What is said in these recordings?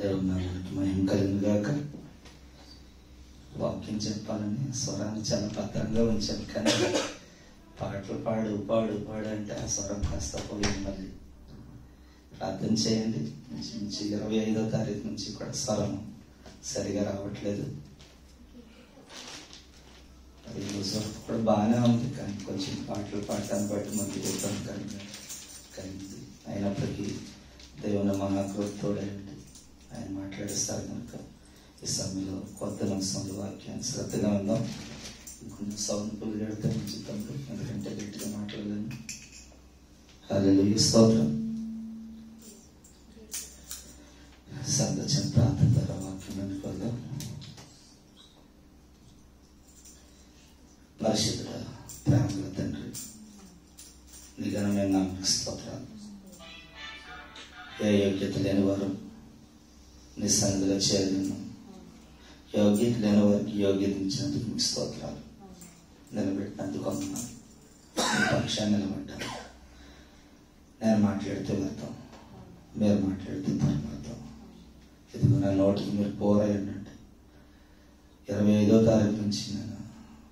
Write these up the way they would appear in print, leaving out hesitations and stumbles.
దేవుని నామానికి మహిమ కలుగునుగాక. వాక్యం చెప్పాలని స్వరాన్ని చాలా భద్రంగా ఉంచాను, కానీ పాటలు పాడు పాడు పాడు అంటే ఆ స్వరం కాస్త పోయింది. మళ్ళీ ప్రార్థన చేయండి. నుంచి 25వ తారీఖు నుంచి కూడా స్వరం సరిగా రావట్లేదు. అది రోజు కూడా బాగానే ఉంది, కానీ కొంచెం పాటలు పాడటాన్ని బట్టి మళ్ళీ ఇబ్బంది కలిగింది. అయినప్పటికీ దేవుని మహాకృతోడండి ఆయన మాట్లాడిస్తారు కనుక ఈ సమయంలో కొత్త నిమిషంలో వాక్యాన్ని శ్రద్ధగా ఉందాం. కొంచెం సౌండ్ పుల్ పెడితే మంచి తమ్ముడు, ఎందుకంటే గట్టిగా మాట్లాడలేను. హల్లెలూయా, స్తోత్రం. సందర్శన ప్రార్థన ద్వారా వాక్యం అనుకోదాం. పరిశుద్ధుడా, ప్రేమల తండ్రి, నీ ఘనమైన నామమునకు స్తోత్రాలు. ఏ యోగ్యత లేని వారు నీ సన్నిధిలో చేరలేను. యోగ్యత లేని వారికి యోగ్యత ఇచ్చినందుకు మీకు స్తోత్రాలు. నిలబెట్టినందుకు అన్నాను. మీ పక్షాన్ని నిలబడ్డాను. నేను మాట్లాడితే వ్యర్థం, మీరు మాట్లాడితే పరమార్థం. ఇదిగో నా నోటికి మీరు పోరాయండి. 25వ తారీఖు నుంచి నేను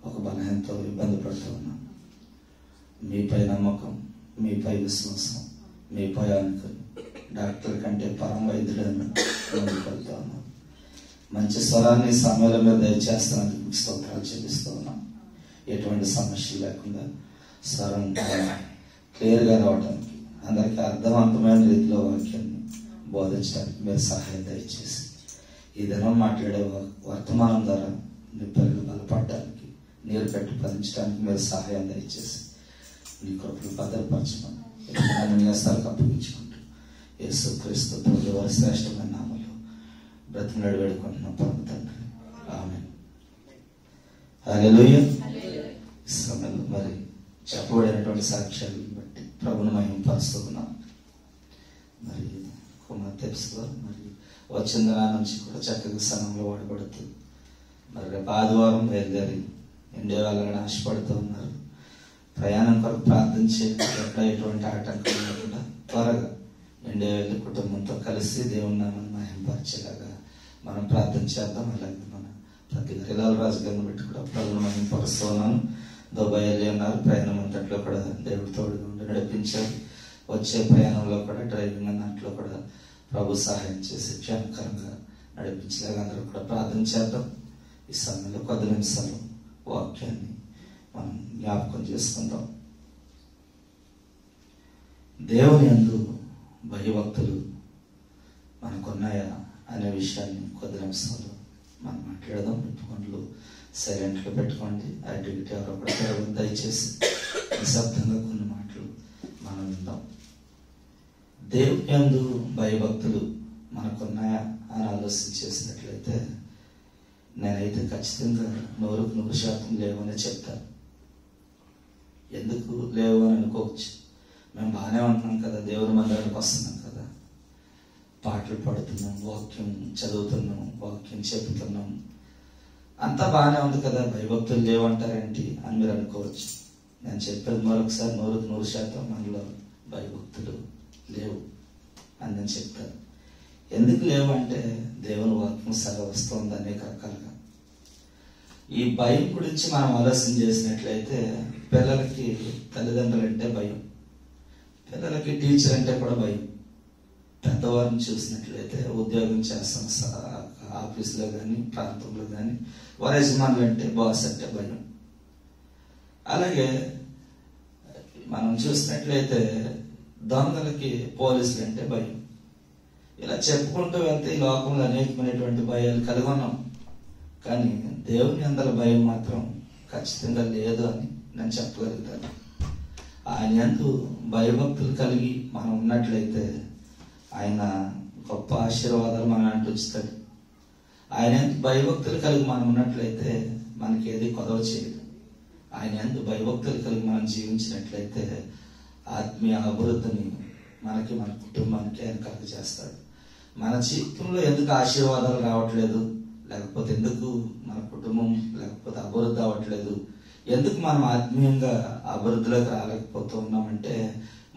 ఒక బలహీనతో ఇబ్బంది పడుతూ ఉన్నాను. మీపై నమ్మకం, మీపై విశ్వాసం, మీపై అనుకుని డాక్టర్ కంటే పరం వైద్యులను ముందుకెళ్తా ఉన్నాను. మంచి స్వరాన్ని సమయంలో మీద దయచేస్తున్నందుకు మీకు స్తోత్రాలు చెల్లిస్తూ ఉన్నాం. ఎటువంటి సమస్యలు లేకుండా స్వరం క్లియర్గా రావడానికి, అందరికీ అర్థవంతమైన రీతిలో వాక్యాన్ని బోధించడానికి మీరు సహాయం దయచేసి ఈ దినం మాట్లాడే వర్తమానం ద్వారా మీ పిల్లలు బలపడడానికి, నీరు పెట్టి ఫలించడానికి మీరు సహాయం దయచేసి నీ కృపను భద్రపరచమని నీ స్థలకు అప్పగించుకుంటూ యేసు క్రీస్తు ప్రభువు వారి శ్రేష్టమైన నామములో బ్రతిమలాడి వేడుకుంటున్నాం పరమ తండ్రి, ఆమేన్. హల్లెలూయా. ఈ సమయంలో మరి చెప్పబడినటువంటి సాక్ష్యాలను బట్టి ప్రభుని మహిమపరుస్తున్నాం. మరి కుమార్ తెలుసుకో, మరి వచ్చిన దినా నుంచి కూడా చక్కగా స్థానంలో వాడబడుతూ మరి రేపు ఆదివారం బయలుదేరి ఇండియా వెళ్ళాలని ఆశపడుతూ ఉన్నారు. ప్రయాణం కొరకు ప్రార్థన చేయకుండా ఎటువంటి ఆటంకం లేకుండా త్వరగా ఇండియా వెళ్ళి కుటుంబంతో కలిసి దేవుని నామాన్ని మహిమపరిచేలాగా మనం ప్రార్థన చేద్దాం. అలాగే మన ప్రతి హిలాల్ రాజు గారిని బట్టి కూడా ప్రభుని మహిమపరుస్తూ ఉన్నాను. దుబాయ్ వెళ్ళి ఉన్నారు. ప్రయాణం అంతట్లో కూడా దేవుడి తోడుగా ఉండి నడిపించారు. వచ్చే ప్రయాణంలో కూడా డ్రైవింగ్ అన్నట్లో కూడా ప్రభు సహాయం చేసి క్షేమకరంగా నడిపించేలాగా అందరూ కూడా ప్రార్థన చేద్దాం. ఈ సమయంలో కొద్ది నిమిషాలు వాక్యాన్ని మనం జ్ఞాపకం చేసుకుందాం. దేవుని యందు భయభక్తులు మనకున్నాయా అనే విషయాన్ని కొద్ది నిమిషాలు మనం మాట్లాడదాం. పెట్టుకోండి, సైలెంట్గా పెట్టుకోండి. యాక్టివిటీ ఎవరో కూడా దయచేసి నిశ్శబ్దంగా కొన్ని మాటలు మనం విందాం. దేవుని యందు భయభక్తులు మనకున్నాయా అని ఆలోచన చేసినట్లయితే నేనైతే ఖచ్చితంగా 100% లేవనే చెప్తాను. ఎందుకు లేవు అని అనుకోవచ్చు. మేము బాగానే ఉంటున్నాం కదా, దేవుని మందిరానికి వస్తున్నాం కదా, పాటలు పాడుతున్నాం, వాక్యం చదువుతున్నాం, వాక్యం చెబుతున్నాం, అంతా బాగానే ఉంది కదా, భయభక్తులు లేవంటారేంటి అని మీరు అనుకోవచ్చు. నేను చెప్పేది మరొకసారి 100% మనలో భయభక్తులు లేవు అని నేను చెప్తాను. ఎందుకు లేవు అంటే దేవుని వాక్యం సెలవిస్తోంది అనేక రకాలుగా. ఈ భయం గురించి మనం ఆలోచన చేసినట్లయితే పిల్లలకి తల్లిదండ్రులు అంటే భయం, పిల్లలకి టీచర్ అంటే కూడా భయం. పెద్దవారిని చూసినట్లయితే ఉద్యోగం చేస్తున్న ఆఫీసులో కానీ ప్రాంతంలో కానీ వారి యజమానులు అంటే బాస్ అంటే భయం. అలాగే మనం చూసినట్లయితే దొంగలకి పోలీసులు అంటే భయం. ఇలా చెప్పుకుంటూ వెళ్తే ఈ లోకంలో అనేకమైనటువంటి భయాలు కలిగి ఉన్నాం. కానీ దేవుని అందల భయం మాత్రం ఖచ్చితంగా లేదు అని నేను చెప్పగలుగుతాను. ఆయన యందు భయభక్తులు కలిగి మనం ఉన్నట్లయితే ఆయన గొప్ప ఆశీర్వాదాలు మనం అంటుంచుతాడు. ఆయన యందు భయభక్తులు కలిగి మనం ఉన్నట్లయితే మనకి ఏది కొదవ చేయదు. ఆయన యందు భయభక్తులు కలిగి మనం జీవించినట్లయితే ఆత్మీయ అభివృద్ధిని మనకి, మన కుటుంబానికి ఆయన కలుగజేస్తాడు. మన జీవితంలో ఎందుకు ఆశీర్వాదాలు రావట్లేదు, లేకపోతే ఎందుకు మన కుటుంబం లేకపోతే అభివృద్ధి అవ్వట్లేదు, ఎందుకు మనం ఆత్మీయంగా అభివృద్ధిలోకి రాలేకపోతూ ఉన్నామంటే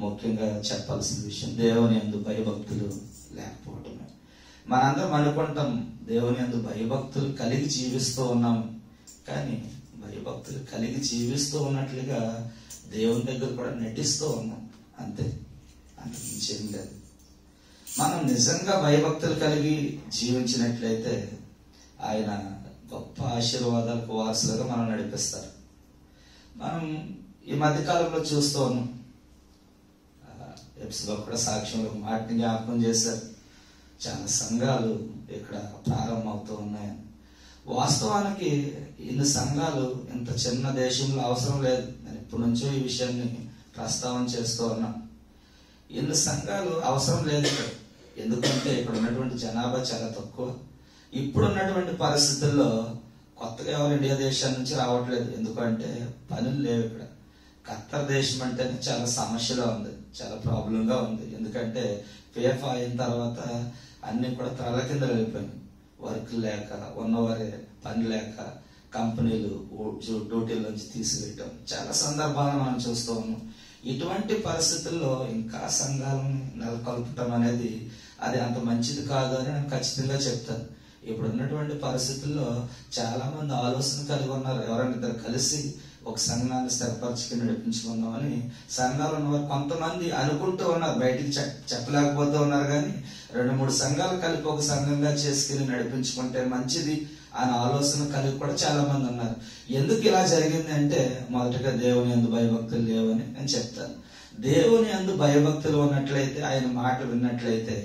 ముఖ్యంగా చెప్పాల్సిన విషయం దేవుని యందు భయభక్తులు లేకపోవటమే. మనందరం అనుకుంటాం దేవుని యందు భయభక్తులు కలిగి జీవిస్తూ ఉన్నాం, కానీ భయభక్తులు కలిగి జీవిస్తూ ఉన్నట్లుగా దేవుని దగ్గర కూడా నటిస్తూ ఉన్నాం, అంతే, అంతకుమించేం లేదు. మనం నిజంగా భయభక్తులు కలిగి జీవించినట్లయితే ఆయన గొప్ప ఆశీర్వాదాలకు వారసులుగా మనం నడిపిస్తారు. మనం ఈ మధ్యకాలంలో చూస్తూ ఉన్నాం, ఎప్స్లో కూడా సాక్ష్యంలో మాటిని జ్ఞాపకం చేశారు, చాలా సంఘాలు ఇక్కడ ప్రారంభం అవుతూ ఉన్నాయని. వాస్తవానికి ఇన్ని సంఘాలు ఇంత చిన్న దేశంలో అవసరం లేదు. నేను ఇప్పటి నుంచో ఈ విషయాన్ని ప్రస్తావన చేస్తూ ఉన్నాను. ఇన్ని సంఘాలు అవసరం లేదు ఇక్కడ, ఎందుకంటే ఇక్కడ ఉన్నటువంటి జనాభా చాలా తక్కువ. ఇప్పుడున్నటువంటి పరిస్థితుల్లో కొత్తగా ఎవరు ఇండియా దేశం నుంచి రావట్లేదు, ఎందుకంటే పనులు లేవు ఇక్కడ. ఖత్తర్ దేశం అంటేనే చాలా సమస్యగా ఉంది, చాలా ప్రాబ్లంగా ఉంది, ఎందుకంటే ఫేఫా అయిన తర్వాత అన్ని కూడా తల కింద వెళ్ళిపోయినాయి. వర్క్ లేక, ఉన్నవారే పని లేక, కంపెనీలు డ్యూటీల నుంచి తీసివేయటం చాలా సందర్భాలను మనం చూస్తూ ఉన్నాం. ఇటువంటి పరిస్థితుల్లో ఇంకా సంఘాలను నెలకొల్పటం అనేది అది అంత మంచిది కాదు అని నేను ఖచ్చితంగా చెప్తాను. ఇప్పుడు ఉన్నటువంటి పరిస్థితుల్లో చాలా మంది ఆలోచన కలిగి ఉన్నారు, ఎవరైనా ఇద్దరు కలిసి ఒక సంఘాన్ని స్థిరపరచుకుని నడిపించుకుందామని సంఘాలు ఉన్నవారు కొంతమంది అనుకుంటూ ఉన్నారు, బయటికి చెప్పలేకపోతూ ఉన్నారు. కానీ 2-3 సంఘాలు కలిపి ఒక సంఘంగా చేసుకుని నడిపించుకుంటే మంచిది అనే ఆలోచన కలిగి కూడా చాలా మంది ఉన్నారు. ఎందుకు ఇలా జరిగింది అంటే, మొదటగా దేవుని యందు భయభక్తులు లేవని నేను చెప్తాను. దేవుని యందు భయభక్తులు ఉన్నట్లయితే, ఆయన మాట విన్నట్లయితే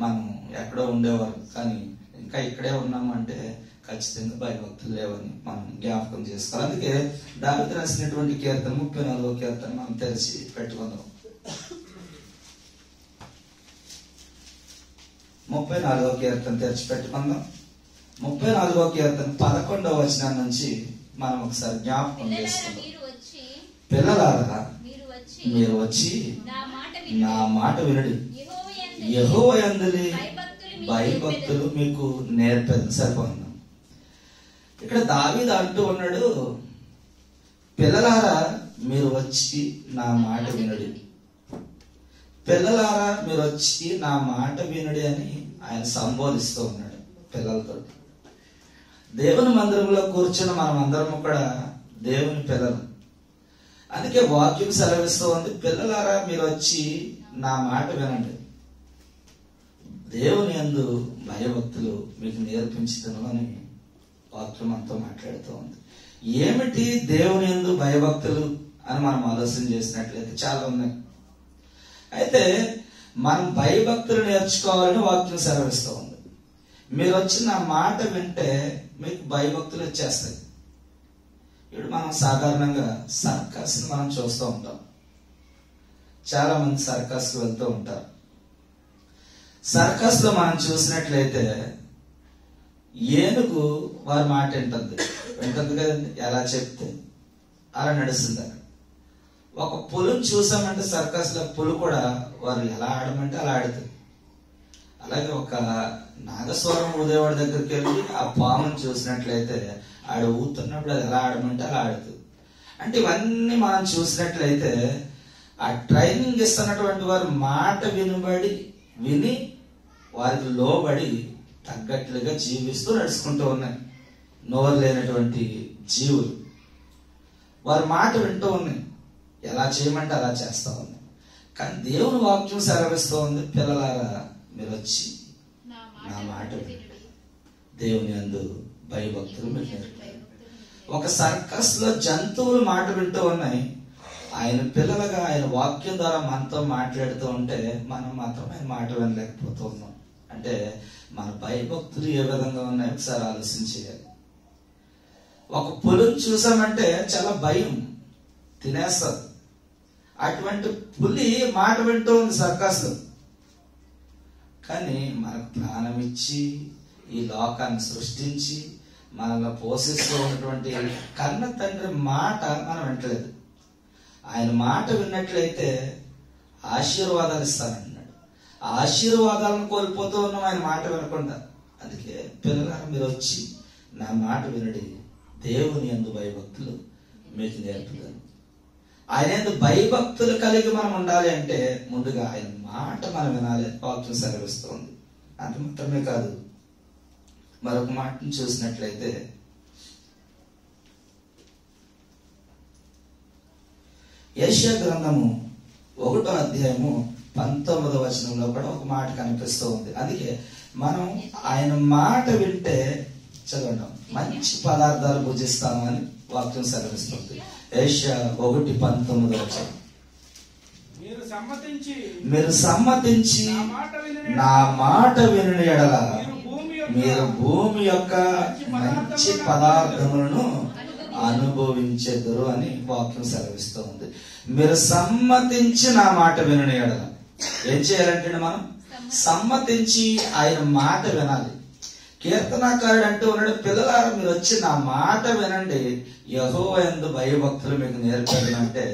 మనం ఎక్కడో ఉండేవారు, కానీ ఇంకా ఇక్కడే ఉన్నాము అంటే ఖచ్చితంగా భయభక్తులు లేవని మనం జ్ఞాపకం చేసుకోవాలి. అందుకే దావీదు రాసినటువంటి కీర్తన 34వ కీర్తన మనం తెరిచి పెట్టుకుందాం. 34వ కీర్తన తెరిచి పెట్టుకుందాం. 34వ కీర్తన 11వ వచనం నుంచి మనం ఒకసారి జ్ఞాపకం చేసుకుందాం. పిల్లలారా మీరు వచ్చి నా మాట వినుడి, యెహోవా యందు భయభక్తులు మీకు నేర్పేది. సరిపోతున్నాం. ఇక్కడ దావీదు అంటూ ఉన్నాడు, పిల్లలారా మీరు వచ్చి నా మాట వినుడి, పిల్లలారా మీరు వచ్చి నా మాట వినుడి అని ఆయన సంబోధిస్తూ ఉన్నాడు పిల్లలతో. దేవుని మందిరంలో కూర్చుని మనం అందరం కూడా దేవుని పిల్లలు. అందుకే వాక్యం సెలవిస్తూ ఉంది, పిల్లలారా మీరు వచ్చి నా మాట వినండి, దేవుని యందు భయభక్తులు మీకు నేర్పించుతాను అని వాక్యం అంతా మాట్లాడుతూ ఉంది. ఏమిటి దేవుని యందు భయభక్తులు అని మనం ఆలోచన చేసినట్లయితే చాలా ఉన్నాయి. అయితే మనం భయభక్తులు నేర్చుకోవాలని వాక్యం సెలవిస్తూ ఉంది. మీరు వచ్చి నా మాట వింటే మీకు భయభక్తులు వచ్చేస్తాయి. ఇప్పుడు మనం సాధారణంగా సర్కస్ మనం చూస్తూ ఉంటాం, చాలా మంది సర్కస్ కు వెళ్తూ ఉంటారు. సర్కస్ లో మనం చూసినట్లయితే ఏనుగు వారి మాట వింటుంది కదండి, ఎలా చెప్తే అలా నడుస్తుంది. అక్కడ ఒక పులుని చూసామంటే సర్కస్ లో పులు కూడా వారు ఎలా ఆడమంటే అలా ఆడుతుంది. అలాగే ఒక నాగస్వరం ఊదేవాడి దగ్గరికి వెళ్ళి ఆ పామును చూసినట్లయితే ఆడ ఊతున్నప్పుడు అది ఎలా ఆడమంటే అలా ఆడుతుంది. అంటే ఇవన్నీ మనం చూసినట్లయితే ఆ ట్రైనింగ్ ఇస్తున్నటువంటి వారి మాట విని వారికి లోబడి తగ్గట్లుగా జీవిస్తూ నడుచుకుంటూ ఉన్నాయి. నోరు లేనటువంటి జీవులు వారి మాట వింటూ ఉన్నాయి, ఎలా చేయమంటే అలా చేస్తా ఉన్నాయి. కానీ దేవుని వాక్యం సెలవిస్తూ ఉంది, పిల్లలారా మీరు వచ్చి నా మాట వినండి, దేవుని యందు భయభక్తులు మీకు నేర్పండి. ఒక సర్కస్ లో జంతువులు మాట వింటూ ఉన్నాయి, ఆయన పిల్లలుగా ఆయన వాక్యం ద్వారా మనతో మాట్లాడుతూ ఉంటే మనం మాత్రం ఆయన మాట వినలేకపోతూ ఉన్నాం. అంటే మన భయభక్తులు ఏ విధంగా ఉన్నాయో ఒకసారి ఆలోచన చేయాలి. ఒక పులిని చూసామంటే చాలా భయం, తినేస్తుంది. అటువంటి పులి మాట వింటూ ఉంది సర్కస్ లో. కానీ మనకు ప్రాణం ఇచ్చి ఈ లోకాన్ని సృష్టించి మనల్ని పోషిస్తూ ఉన్నటువంటి కన్న తండ్రి మాట మనం వింటలేదు. ఆయన మాట విన్నట్లయితే ఆశీర్వాదాలు ఇస్తానన్నాడు. ఆశీర్వాదాలను కోల్పోతూ ఉన్నాం ఆయన మాట వినకుండా. అందుకే పిల్లలారా మీరు వచ్చి నా మాట వినడి, దేవుని యందు భయభక్తులు మీకు నేర్పుతాను. ఆయన యందు భయభక్తులు కలిగి మనం ఉండాలి అంటే ముందుగా ఆయన మాట మనం వినాలి. వాక్యం సెలవిస్తుంది. అంత మాత్రమే కాదు, మరొక మాటను చూసినట్లయితే యెషయా గ్రంథము 1వ అధ్యాయము 19వ వచనంలో కూడా ఒక మాట కనిపిస్తూ ఉంది. అందుకే మనం ఆయన మాట వింటే చదవడం మంచి పదార్థాలు భుజిస్తామని వాక్యం సెలవిస్తుంది. యెషయా 1:19 వచనం, మీరు సమ్మతించి నా మాట విని ఎడల మీరు భూమి యొక్క మంచి పదార్థములను అనుభవించెదరు అని వాక్యం సెలవిస్తూ ఉంది. మీరు సమ్మతించి నా మాట విని ఎడల ఏం చేయాలంటే మనం సమ్మతించి ఆయన మాట వినాలి. కీర్తనాకారుడు అంటూ ఉన్నాడు, పిల్లలారా మీరు వచ్చి నా మాట వినండి, యెహోవా యందు భయభక్తులు మీకు నేర్పాడు అంటే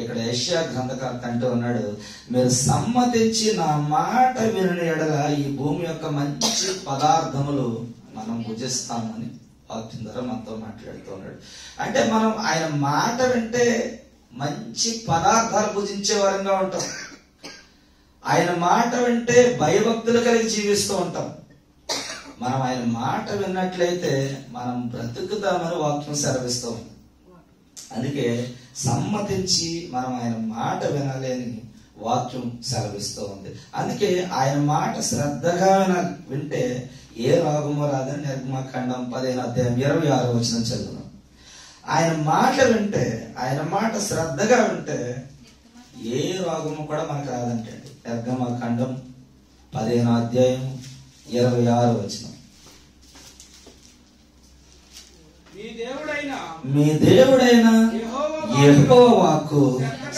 ఇక్కడ యెషయా గ్రంథకర్త అంటూ ఉన్నాడు, మీరు సమ్మతించి నా మాట విని ఎడల ఈ భూమి యొక్క మంచి పదార్థములు మనం భుజిస్తామని వాక్యం ద్వారా మనతో మాట్లాడుతూ ఉన్నాడు. అంటే మనం ఆయన మాట వింటే మంచి పదార్థాలు భుజించే వారంగా ఉంటాం. ఆయన మాట వింటే భయభక్తులు కలిగి జీవిస్తూ ఉంటాం. మనం ఆయన మాట విన్నట్లయితే మనం బ్రతుకుతామని వాక్యం సెలవిస్తూ ఉంది. అందుకే సమ్మతించి మనం ఆయన మాట వినాలి అని వాక్యం సెలవిస్తూ ఉంది. అందుకే ఆయన మాట శ్రద్ధగా వింటే ఏ రోగమో రాదని నిర్గమకాండం 15వ అధ్యాయం 26వ వచనం చదువును. ఆయన మాట వింటే, ఆయన మాట శ్రద్ధగా వింటే ఏ రోగము కూడా మనకు రాదంటే నిర్గమకాండం 15వ అధ్యాయం 26వ వచనం, మీ దేవుడైన యెహోవా వాక్కు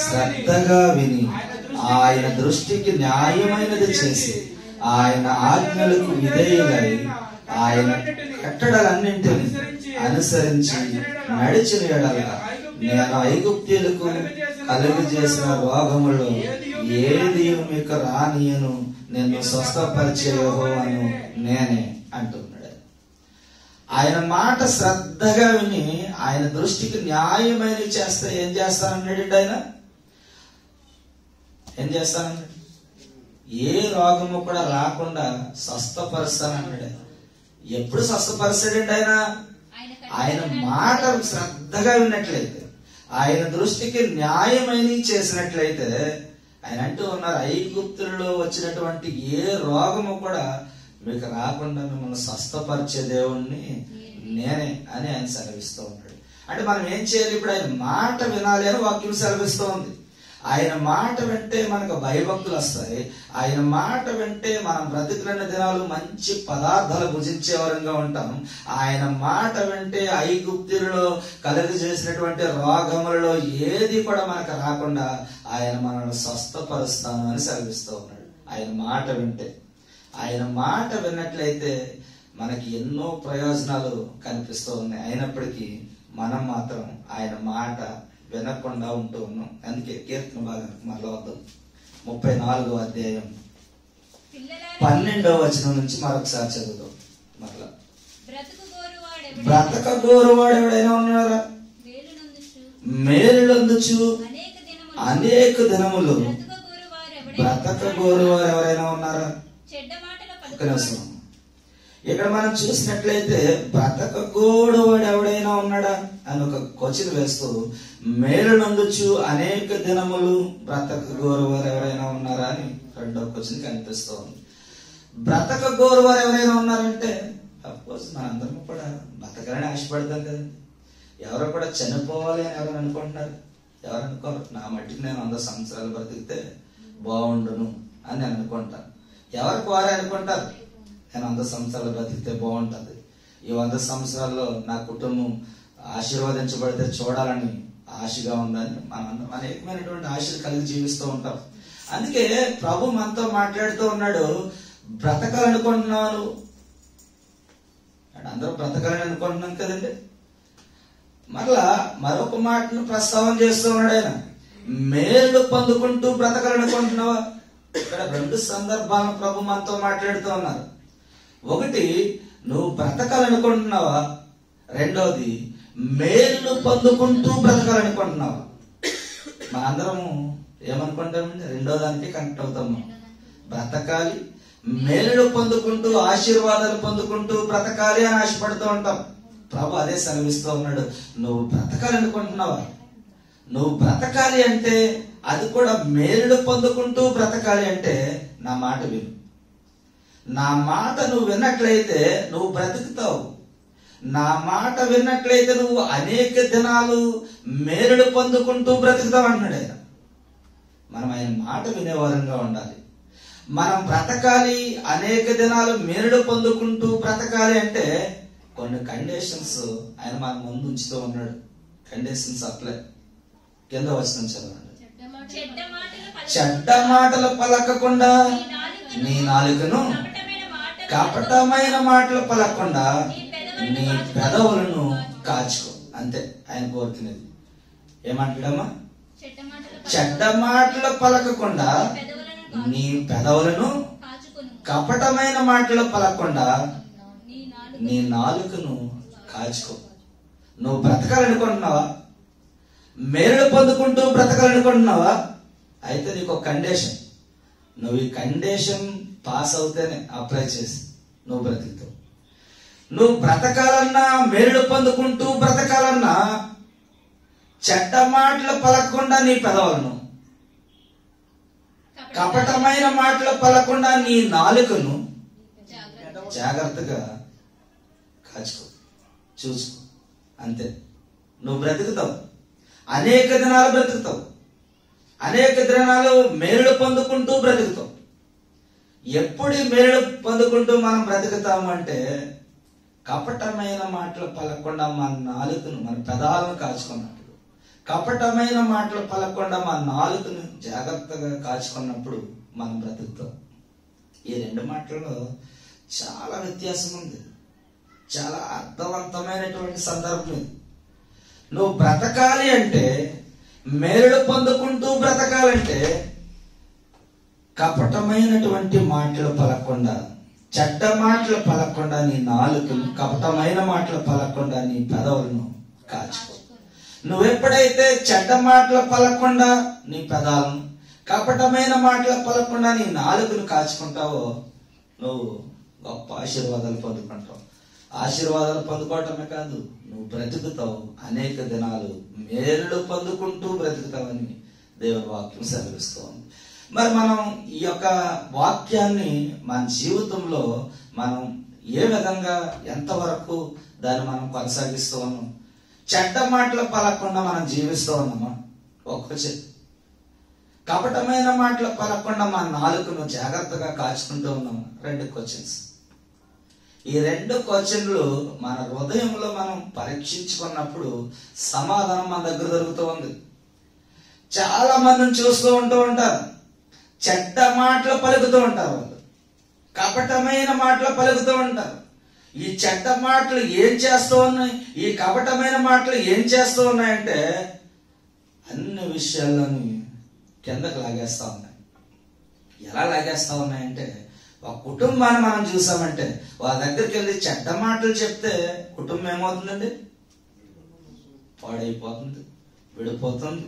శ్రద్ధగా విని ఆయన దృష్టికి న్యాయమైనది చేసి ఆయన ఆజ్ఞలకు విధేయులై ఆయన కట్టడలన్నింటినీ అనుసరించి నడిచిన ఎడల నేను ఐగుప్తీయులకు కలుగజేసిన రోగములో ఏది మీకు రానియను, నేను స్వస్థపరిచే యెహోవాను నేనే అంటున్నాడు. ఆయన మాట శ్రద్ధగా విని ఆయన దృష్టికి న్యాయమైనవి చేస్తే ఏం చేస్తానన్నాడు? ఆయన ఏం చేస్తానన్నాడు? ఏ రోగము కూడా రాకుండా స్వస్థపరుస్తానన్నాడు. ఎప్పుడు స్వస్థపరిస్తాడండి ఆయన? ఆయన మాట శ్రద్ధగా విన్నట్లయితే, ఆయన దృష్టికి న్యాయమైనవి చేసినట్లయితే, ఆయన అంటూ ఉన్నారు, ఐగుప్తుల్లో వచ్చినటువంటి ఏ రోగము కూడా మీకు రాకుండా మిమ్మల్ని స్వస్థపరిచే దేవుణ్ణి నేనే అని ఆయన సెలవిస్తూ ఉన్నాడు. అంటే మనం ఏం చేయాలి? ఇప్పుడు ఆయన మాట వినాలి అని వాక్యం సెలవిస్తూ ఉంది. ఆయన మాట వింటే మనకు భయభక్తులు వస్తాయి. ఆయన మాట వింటే మనం బ్రతికిన దినాలు మంచి పదార్థాలు భుజించే వారంగా ఉంటాం. ఆయన మాట వింటే ఐగుప్తులలో కలుగజేసినటువంటి రోగములలో ఏది కూడా మనకు రాకుండా ఆయన మనల్ని స్వస్థపరుస్తాను అని సెలవిస్తూ ఉన్నాడు. ఆయన మాట వింటే, ఆయన మాట విన్నట్లయితే మనకి ఎన్నో ప్రయోజనాలు కనిపిస్తూ ఉన్నాయి. అయినప్పటికీ మనం మాత్రం ఆయన మాట వినకుండా ఉంటూ ఉన్నాం. అందుకే కీర్తన భాగానికి మరలా వద్దాం. 34వ అధ్యాయం 12వ వచనం నుంచి మరొకసారి చదువుదాం. మరలా, బ్రతకగోరువాడు ఎవడైనా ఉన్నారా? మేలునందుచు అనేక దినములు బ్రతకగోరువారు ఎవరైనా ఉన్నారా? ఇక్కడ మనం చూసినట్లయితే బ్రతకగోడు వాడు ఎవడైనా ఉన్నాడా అని ఒక క్వశ్చన్ వేస్తూ, మేలునందుచు అనేక దినములు బ్రతకగోరు వారు ఎవరైనా ఉన్నారా అని రెండో క్వశ్చన్ కనిపిస్తూ ఉంది. బ్రతకగోరు వారు ఎవరైనా ఉన్నారంటే అఫ్కోర్స్ మనందరం కూడా బ్రతకాలని ఆశపడతాం కదండి. ఎవరో కూడా చనిపోవాలి అని ఎవరు అనుకుంటున్నారు? ఎవరు అనుకోరు. నా మట్టికి నేను 100 సంవత్సరాలు బ్రతికితే బాగుండును అని నేను అనుకుంటాను. ఎవరికి వారే అనుకుంటారు, నేను 100 సంవత్సరాలు బ్రతికితే బాగుంటుంది, ఈ 100 సంవత్సరాల్లో నా కుటుంబం ఆశీర్వదించబడితే చూడాలని ఆశగా ఉందని మనం అనేకమైనటువంటి ఆశలు కలిగి జీవిస్తూ ఉంటాం. అందుకే ప్రభు మనతో మాట్లాడుతూ ఉన్నాడు, బ్రతకాలనుకుంటున్నాను. అందరూ బ్రతకాలని అనుకుంటున్నాం కదండి. మరలా మరొక మాటను ప్రస్తావన చేస్తూ ఉన్నాడు ఆయన, మేలు పొందుకుంటూ బ్రతకాలనుకుంటున్నావా? ఇక్కడ 2 సందర్భాలను ప్రభు మనతో మాట్లాడుతూ ఉన్నారు. ఒకటి, నువ్వు బ్రతకాలనుకుంటున్నావా? రెండోది, మేలు పొందుకుంటూ బ్రతకాలనుకుంటున్నావా? మనందరము ఏమనుకుంటామండి? రెండో దానికి కనెక్ట్ అవుతాము. బ్రతకాలి, మేలులు పొందుకుంటూ ఆశీర్వాదాలు పొందుకుంటూ బ్రతకాలి అని ఆశపడుతూ ఉంటాం. ప్రభు అదే సెలవిస్తూ ఉన్నాడు. నువ్వు బ్రతకాలి అనుకుంటున్నావా? నువ్వు బ్రతకాలి అంటే, అది కూడా మేలులు పొందుకుంటూ బ్రతకాలి అంటే నా మాట విను. నా మాట నువ్వు విన్నట్లయితే నువ్వు బ్రతుకుతావు. నా మాట విన్నట్లయితే నువ్వు అనేక దినాలు మేలులు పొందుకుంటూ బ్రతుకుతావు అంటున్నాడు ఆయన. మనం ఆయన మాట వినేవారంగా ఉండాలి. మనం బ్రతకాలి, అనేక దినాలు మేలులు పొందుకుంటూ బ్రతకాలి అంటే కొన్ని కండిషన్స్ ఆయన మన ముందు ఉంచుతూ ఉన్నాడు. Conditions apply. కింద వచనం చదవండి. చెడ్డ మాటలు పలకకుండా నీ నాలుకను, కపటమైన మాటలు పలకకుండా నీ పెదవులను కాచుకో. అంతే ఆయన కోరుకునేది. ఏమంటాడమ్మా? చెడ్డ మాటలు పలకకుండా నీ పెదవులను, కపటమైన మాటలు పలకకుండా నీ నాలుకను కాచుకో. నువ్వు బ్రతకాలనుకుంటున్నావా? మేలులు పొందుకుంటూ బ్రతకాలనుకుంటున్నావా? అయితే నీకు ఒక కండిషన్. నువ్వు ఈ కండిషన్ పాస్ అవుతేనే అప్లై చేసి నువ్వు బ్రతుకుతావు. నువ్వు బ్రతకాలన్నా, మేలులు పొందుకుంటూ బ్రతకాలన్నా చెడ్డ మాటలు పలకకుండా నీ పెదవులను, కపటమైన మాటలు పలకకుండా నీ నాలుకను జాగ్రత్తగా కాచుకో, చూసుకో. అంతే. నువ్వు బ్రతుకుతావు. అనేక దినాలు బ్రతుకుతావు. అనేక దినాలు మేలులు పొందుకుంటూ బ్రతుకుతావు. ఎప్పుడు మేలులు పొందుకుంటూ మనం బ్రతుకుతాము అంటే, కపటమైన మాటలు పలకకుండా మన నాలుకను, మన పెదాలను కాచుకున్నప్పుడు, కపటమైన మాటలు పలకకుండా మన నాలుకను జాగ్రత్తగా కాచుకున్నప్పుడు మనం బ్రతుకుతాం. ఈ రెండు మాటల్లో చాలా వ్యత్యాసం ఉంది. చాలా అర్థవంతమైనటువంటి సందర్భం ఇది. నువ్వు బ్రతకాలి అంటే, మేలులు పొందుకుంటూ బ్రతకాలంటే కపటమైనటువంటి మాటలు పలకకుండా, చెడ్డ మాటలు పలకకుండా నీ నాలుకను, కపటమైన మాటలు పలకకుండా నీ పెదవులను కాచుకో. నువ్వెప్పుడైతే చెడ్డ మాటలు పలకకుండా నీ పెదాలను, కపటమైన మాటలు పలకకుండా నీ నాలుకను కాచుకుంటావో నువ్వు గొప్ప ఆశీర్వాదాలు పొందుకుంటావు. ఆశీర్వాదాలు పొందుకోవటమే కాదు, నువ్వు బ్రతుకుతావు. అనేక దినాలు మేలులు పొందుకుంటూ బ్రతుకుతావని దేవుని వాక్యం సెలవిస్తోంది. మరి మనం ఈ యొక్క వాక్యాన్ని మన జీవితంలో మనం ఏ విధంగా, ఎంతవరకు దాన్ని మనం కొనసాగిస్తూ ఉన్నాం? చెడ్డ మాటలు పలకకుండా మనం జీవిస్తూ ఉన్నామా? కపటమైన మాటలు పలకకుండా మన నాలుకను జాగ్రత్తగా కాచుకుంటూ ఉన్నామా? 2 క్వశ్చన్స్. ఈ 2 క్వశ్చన్లు మన హృదయంలో మనం పరీక్షించుకున్నప్పుడు సమాధానం మన దగ్గర దొరుకుతూ ఉంది. చాలా మందిని చూస్తూ ఉంటూ ఉంటారు. చెడ్డ మాటలు పలుకుతూ ఉంటారు, వాళ్ళు కపటమైన మాటలు పలుకుతూ ఉంటారు. ఈ చెడ్డ మాటలు ఏం చేస్తూ ఉన్నాయి, ఈ కపటమైన మాటలు ఏం చేస్తూ ఉన్నాయంటే అన్ని విషయాల్లోని కిందకు లాగేస్తా ఉన్నాయి. ఎలా లాగేస్తా ఉన్నాయంటే, ఒక కుటుంబాన్ని మనం చూసామంటే వాళ్ళ దగ్గరికి వెళ్ళి చెడ్డ మాటలు చెప్తే కుటుంబం ఏమవుతుందండి? పాడైపోతుంది, విడిపోతుంది.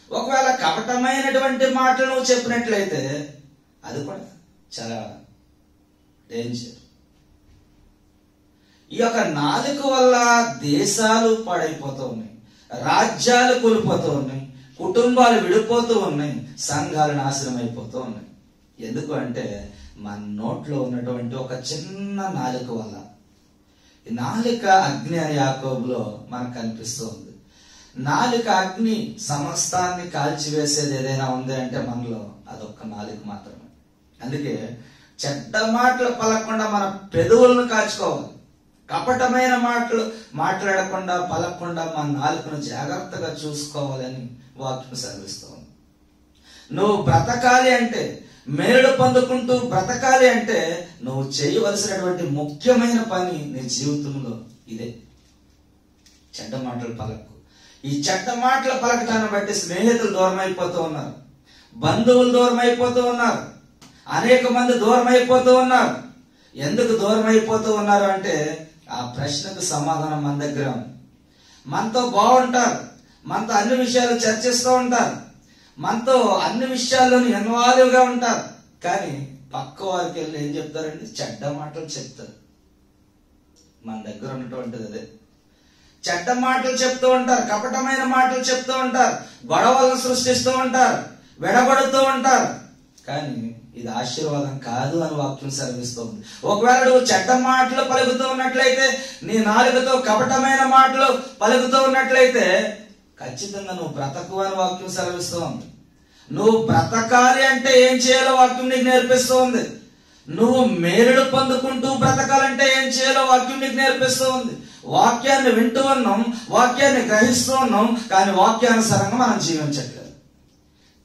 ఒకవేళ కపటమైనటువంటి మాటలు నువ్వు చెప్పినట్లయితే అది కూడా చాలా డేంజర్. ఈ యొక్క నాలుక వల్ల దేశాలు పాడైపోతూ ఉన్నాయి, రాజ్యాలు కూలిపోతూ ఉన్నాయి, కుటుంబాలు విడిపోతూ ఉన్నాయి, సంఘాలు నాశనం అయిపోతూ ఉన్నాయి. ఎందుకు అంటే మన నోట్లో ఉన్నటువంటి ఒక చిన్న నాలుక వల్ల. ఈ నాలుక అగ్ని అని యాకోబులో మనకు కనిపిస్తుంది. నాలుక అగ్ని సమస్తాన్ని కాల్చివేసేది ఏదైనా ఉంది అంటే మనలో అదొక్క నాలుక మాత్రమే. అందుకే చెడ్డ మాటలు పలకకుండా మన పెదవులను కాచుకోవాలి. కపటమైన మాటలు మాట్లాడకుండా, పలకకుండా మన నాలుకను జాగ్రత్తగా చూసుకోవాలని వాక్యం సెలవిస్తుంది. నువ్వు బ్రతకాలి అంటే, మేలులు పొందుకుంటూ బ్రతకాలి అంటే నువ్వు చేయవలసినటువంటి ముఖ్యమైన పని నీ జీవితంలో ఇదే. చెడ్డ మాటలు పలకు. ఈ చెడ్డ మాటలు పలకటాన్ని బట్టి స్నేహితులు దూరం అయిపోతూ ఉన్నారు, బంధువులు దూరం అయిపోతూ ఉన్నారు, అనేక మంది దూరం అయిపోతూ ఉన్నారు. ఎందుకు దూరం అయిపోతూ ఉన్నారు అంటే ఆ ప్రశ్నకు సమాధానం మన దగ్గర ఉంది. మనతో బాగుంటారు, మనతో అన్ని విషయాలు చర్చిస్తూ ఉంటారు, మనతో అన్ని విషయాల్లోని ఇన్వాల్వ్గా ఉంటారు, కానీ పక్క వారికి వెళ్ళి ఏం చెప్తారండి? చెడ్డ మాటలు చెప్తారు. మన దగ్గర ఉన్నటువంటిది అదే. చెడ్డ మాటలు చెప్తూ ఉంటారు, కపటమైన మాటలు చెప్తూ ఉంటారు, గొడవలను సృష్టిస్తూ ఉంటారు, విడగొడుతూ ఉంటారు. కానీ ఇది ఆశీర్వాదం కాదు అని వాక్యం సెలవిస్తుంది. ఒకవేళ నువ్వు చెడ్డ మాటలు పలుకుతూ ఉన్నట్లయితే, నీ నాలుకతో కపటమైన మాటలు పలుకుతూ ఉన్నట్లయితే ఖచ్చితంగా నువ్వు బ్రతకు అని వాక్యం సెలవిస్తూ ఉంది. నువ్వు బ్రతకాలి అంటే ఏం చేయాలో వాక్యం నీకు నేర్పిస్తూ ఉంది. నువ్వు మేలుడు పొందుకుంటూ బ్రతకాలంటే ఏం చేయాలో వాక్యం నీకు నేర్పిస్తూ ఉంది. వాక్యాన్ని వింటూ ఉన్నాం, వాక్యాన్ని గ్రహిస్తూ ఉన్నాం, కానీ వాక్యానుసారంగా మనం జీవించట్లేదు.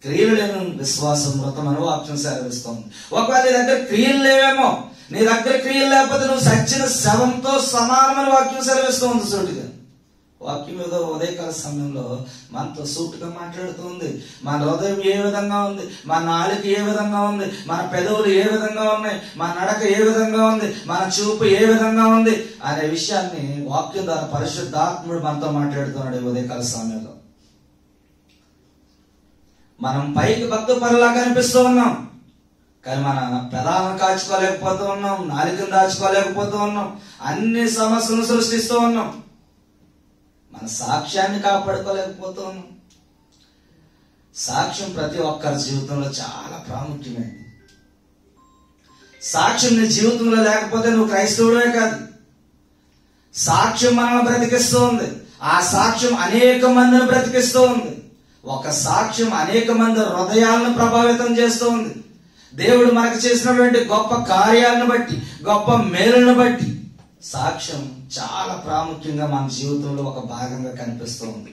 క్రియలు లేని విశ్వాసం మృతం అని వాక్యం సెలవిస్తుంది. ఒకవేళ నీ దగ్గర క్రియలు లేవేమో, నీ దగ్గర క్రియలు లేకపోతే నువ్వు సచ్చిన శవంతో సమానమని వాక్యం సెలవిస్తూ ఉంది. సూటిగా వాక్యం ఏదో ఉదయకాల సమయంలో మనతో సూటుగా మాట్లాడుతుంది. మన హృదయం ఏ విధంగా ఉంది, మన నాలుక ఏ విధంగా ఉంది, మన పెదవులు ఏ విధంగా ఉన్నాయి, మన నడక ఏ విధంగా ఉంది, మన చూపు ఏ విధంగా ఉంది అనే విషయాన్ని వాక్యం ద్వారా పరిశుద్ధాత్ముడు మనతో మాట్లాడుతున్నాడు ఈ ఉదయకాల సమయంలో. మనం పైకి భక్తి పరులా కనిపిస్తూ ఉన్నాం, కానీ మన పెదాలను కాచుకోలేకపోతూ ఉన్నాం, నాలుకను దాచుకోలేకపోతూ ఉన్నాం, అన్ని సమస్యలను సృష్టిస్తూ ఉన్నాం, మన సాక్ష్యాన్ని కాపాడుకోలేకపోతూ ఉన్నాం. సాక్ష్యం ప్రతి ఒక్కరి జీవితంలో చాలా ప్రాముఖ్యమైనది. సాక్ష్యం నీ జీవితంలో లేకపోతే నువ్వు క్రైస్తవుడే కాదు. సాక్ష్యం మనల్ని బ్రతికిస్తూ ఉంది. ఆ సాక్ష్యం అనేక మందిని బ్రతికిస్తూ ఉంది. ఒక సాక్ష్యం అనేక మంది హృదయాలను ప్రభావితం చేస్తూ ఉంది. దేవుడు మనకు చేసినటువంటి గొప్ప కార్యాలను బట్టి, గొప్ప మేలులను బట్టి సాక్ష్యం చాలా ప్రాముఖ్యంగా మన జీవితంలో ఒక భాగంగా కనిపిస్తూ ఉంది.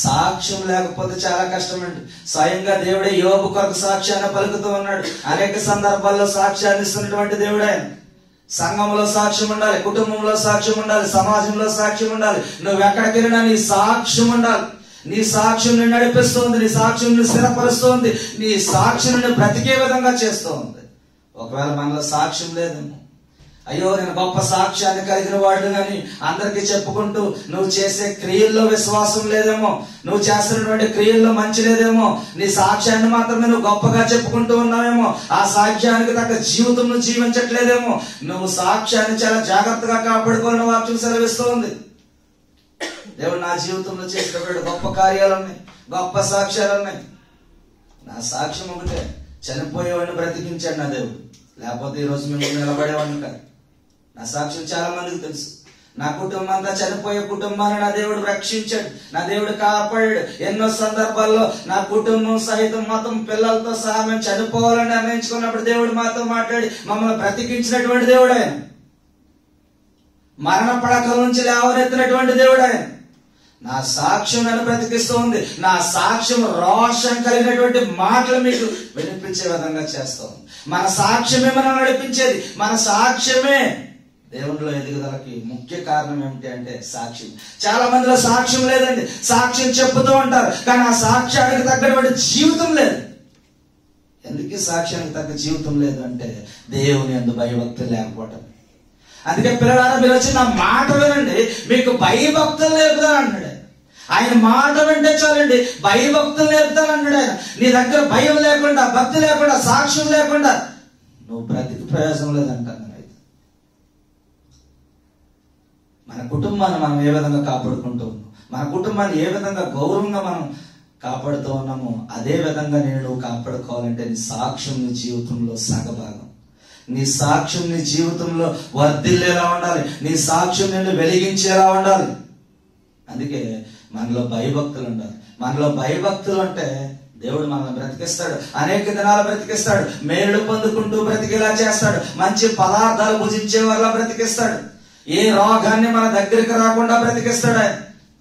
సాక్ష్యం లేకపోతే చాలా కష్టమండి. స్వయంగా దేవుడే యోబు కొరకు సాక్ష్యాన్ని పలుకుతూ ఉన్నాడు. అనేక సందర్భాల్లో సాక్ష్యాన్ని ఇస్తున్నటువంటి దేవుడే. సంఘంలో సాక్ష్యం ఉండాలి, కుటుంబంలో సాక్ష్యం ఉండాలి, సమాజంలో సాక్ష్యం ఉండాలి. నువ్వు ఎక్కడికి వెళ్ళినా నీ సాక్ష్యం ఉండాలి. నీ సాక్ష్యం నిన్ను నడిపిస్తుంది, నీ సాక్ష్యం నిన్ను స్థిరపరుస్తుంది, నీ సాక్ష్యం నిన్ను బ్రతికే విధంగా చేస్తూ ఉంది. ఒకవేళ మనలో సాక్ష్యం లేదేమో, అయ్యో నేను గొప్ప సాక్ష్యాన్ని కలిగిన వాడు కానీ అందరికీ చెప్పుకుంటూ నువ్వు చేసే క్రియల్లో విశ్వాసం లేదేమో, నువ్వు చేస్తున్నటువంటి క్రియల్లో మంచి లేదేమో, నీ సాక్ష్యాన్ని మాత్రమే నువ్వు గొప్పగా చెప్పుకుంటూ ఉన్నావేమో, ఆ సాక్ష్యానికి తగ్గ జీవితం నువ్వు జీవించట్లేదేమో, నువ్వు సాక్ష్యాన్ని చాలా జాగ్రత్తగా కాపాడుకోవాలని వాక్యం సెలవిస్తూ ఉంది. దేవుడు నా జీవితంలో చేసినటువంటి గొప్ప కార్యాలు ఉన్నాయి, గొప్ప సాక్ష్యాలు ఉన్నాయి. నా సాక్ష్యం ఒకటే, చనిపోయేవాడిని బ్రతికించాడు నా దేవుడు, లేకపోతే ఈరోజు మేము నిలబడేవాడిని కాదు. నా సాక్ష్యం చాలా మందికి తెలుసు. నా కుటుంబం అంతా చనిపోయే కుటుంబాన్ని నా దేవుడు రక్షించాడు, నా దేవుడు కాపాడాడు. ఎన్నో సందర్భాల్లో నా కుటుంబం సహితం మొత్తం పిల్లలతో సహా మేము చనిపోవాలని నిర్ణయించుకున్నప్పుడు దేవుడు మాతో మాట్లాడి మమ్మల్ని బ్రతికించినటువంటి దేవుడు ఆయన. మరణ పడకల నుంచి లేవనెత్తినటువంటి దేవుడు ఆయన. నా సాక్ష్యం నన్ను బ్రతికిస్తూ ఉంది. నా సాక్ష్యం రోషం కలిగినటువంటి మాటలు మీకు వినిపించే విధంగా చేస్తూ ఉంది. మన సాక్ష్యమే మనం నడిపించేది. మన సాక్ష్యమే దేవునిలో ఎదుగుదలకి ముఖ్య కారణం ఏమిటి అంటే సాక్ష్యం. చాలా మందిలో సాక్ష్యం లేదండి. సాక్ష్యం చెప్పుతూ ఉంటారు, కానీ ఆ సాక్ష్యానికి తగ్గటువంటి జీవితం లేదు. ఎందుకు సాక్ష్యానికి తగ్గ జీవితం లేదు అంటే దేవుని యందు భయభక్తులు లేకపోవటం. అందుకే పిల్లలారా మీరు వచ్చి నా మాట వినండి, మీకు భయభక్తులు నేర్పుతాను అన్నాడు ఆయన. ఆయన మాట వింటే చాలండి, భయభక్తులు నేర్పుతాను అన్నాడు ఆయన. నీ దగ్గర భయం లేకుండా, భక్తి లేకుండా, సాక్ష్యం లేకుండా నువ్వు బ్రతికి ప్రయోజనం లేదంటాను. మన కుటుంబాన్ని మనం ఏ విధంగా కాపాడుకుంటూ ఉన్నాం, మన కుటుంబాన్ని ఏ విధంగా గౌరవంగా మనం కాపాడుతూ ఉన్నామో అదే విధంగా నువ్వు కాపాడుకోవాలంటే నీ సాక్ష్యం నీ జీవితంలో సగభాగం. నీ సాక్ష్యం నీ జీవితంలో వర్ధిల్లేలా ఉండాలి, నీ సాక్ష్యం నిన్ను వెలిగించేలా ఉండాలి. అందుకే మనలో భయభక్తులు ఉండాలి. మనలో భయభక్తులు అంటే దేవుడు మనల్ని బ్రతికిస్తాడు, అనేక దినాలు బ్రతికిస్తాడు, మేలు పొందుకుంటూ బ్రతికేలా చేస్తాడు, మంచి పదార్థాలు భుజించే వాళ్ళ బ్రతికిస్తాడు, ఏ రోగాన్ని మన దగ్గరికి రాకుండా బ్రతికిస్తాడు ఆయన.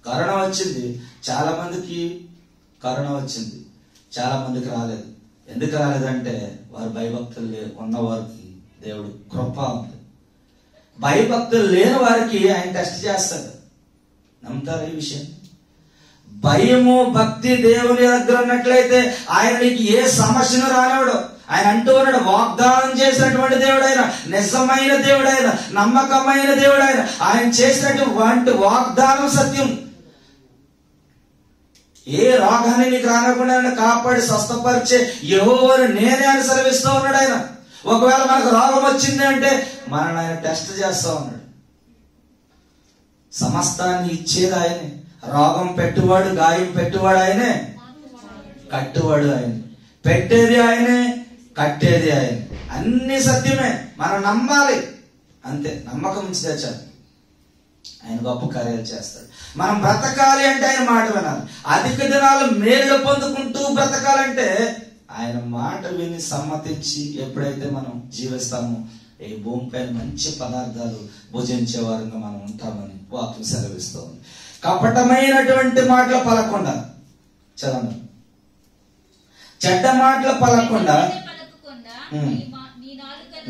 కరోనా వచ్చింది, చాలా మందికి కరోనా వచ్చింది, చాలా మందికి రాలేదు. ఎందుకు రాలేదంటే వారు భయభక్తులు ఉన్నవారికి దేవుడు కృప ఉంది. భయభక్తులు లేని వారికి ఆయన టెస్ట్ చేస్తాడు. నమ్ముతారా ఈ విషయం? భయము భక్తి దేవుని దగ్గర ఉన్నట్లయితే ఆయన నీకు ఏ సమస్యను రానివాడు. ఆయన అంటూ ఉన్నాడు, వాగ్దానం చేసినటువంటి దేవుడు ఆయన, నిజమైన దేవుడు ఆయన, నమ్మకమైన దేవుడు ఆయన. ఆయన చేసినటువంటి వాగ్దానం సత్యం. ఏ రోగాన్ని నీకు రానకుండా కాపాడి స్వస్థపరిచే యెహోవాను నేనే అని సెలవిస్తూ ఉన్నాడు ఆయన. ఒకవేళ మనకు రోగం వచ్చింది అంటే మనల్ని ఆయన టెస్ట్ చేస్తా ఉన్నాడు. సమస్తాన్ని ఇచ్చేది ఆయనే. రోగం పెట్టువాడు, గాయం పెట్టువాడు ఆయనే, కట్టువాడు ఆయనే. పెట్టేది ఆయనే, కట్టేది ఆయనే. అన్ని సత్యమే. మనం నమ్మాలి అంతే. నమ్మకం ఉంచితే చాలు, ఆయన గొప్ప కార్యాలు చేస్తాడు. మనం బ్రతకాలి అంటే ఆయన మాట వినాలి. అధిక దినాలు మేలు పొందుకుంటూ బ్రతకాలంటే ఆయన మాట విని సమ్మతించి ఎప్పుడైతే మనం జీవిస్తామో ఈ భూమిపైన మంచి పదార్థాలు భుజించే వారంగా మనం ఉంటామని వాక్యం సెలవిస్తూ ఉంది. కపటమైనటువంటి మాటలు పలకుండా, చదవండి, చెడ్డ మాటలు పలకుండా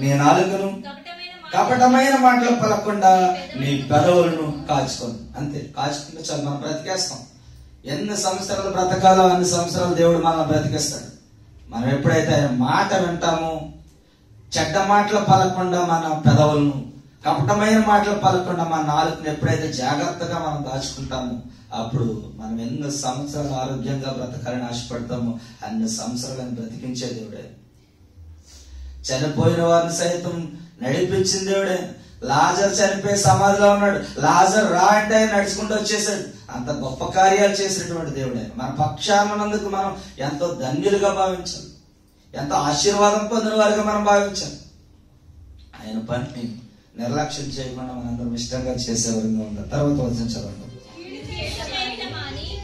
నీ నాలుకను, కపటమైన మాటలు పలకుండా నీ పెదవులను కాచుకోను. అంతే, కాచుకుంటే చాలు, మనం బ్రతికేస్తాం. ఎన్ని సంవత్సరాలు బ్రతకాలో అన్ని సంవత్సరాలు దేవుడు మనల్ని బ్రతికేస్తాడు. మనం ఎప్పుడైతే ఆయన మాట వింటామో, చెడ్డ మాటలు పలకుండా మన పెదవులను, కపటమైన మాటలు పలకుండా మన నాలుకను ఎప్పుడైతే జాగ్రత్తగా మనం దాచుకుంటామో అప్పుడు మనం ఎన్ని సంవత్సరాలు ఆరోగ్యంగా బ్రతకాలని ఆశపడతామో అన్ని సంవత్సరాలను బ్రతికించే దేవుడే. చనిపోయిన వారిని సైతం నడిపించిన దేవుడే. లాజర్ చనిపోయి సమాధిలో ఉన్నాడు. లాజర్ రా అంటే ఆయన నడుచుకుంటూ వచ్చేసాడు. అంత గొప్ప కార్యాలు చేసినటువంటి దేవుడే. మన పక్షాన్నందుకు మనం ఎంతో ధన్యులుగా భావించాలి, ఎంతో ఆశీర్వాదం పొందిన వారిగా మనం భావించాలి. ఆయన పని నిర్లక్ష్యం చేయకుండా మనందరం ఇష్టంగా చేసేవారిగా ఉండాలి. తర్వాత వచ్చిన చదవండి.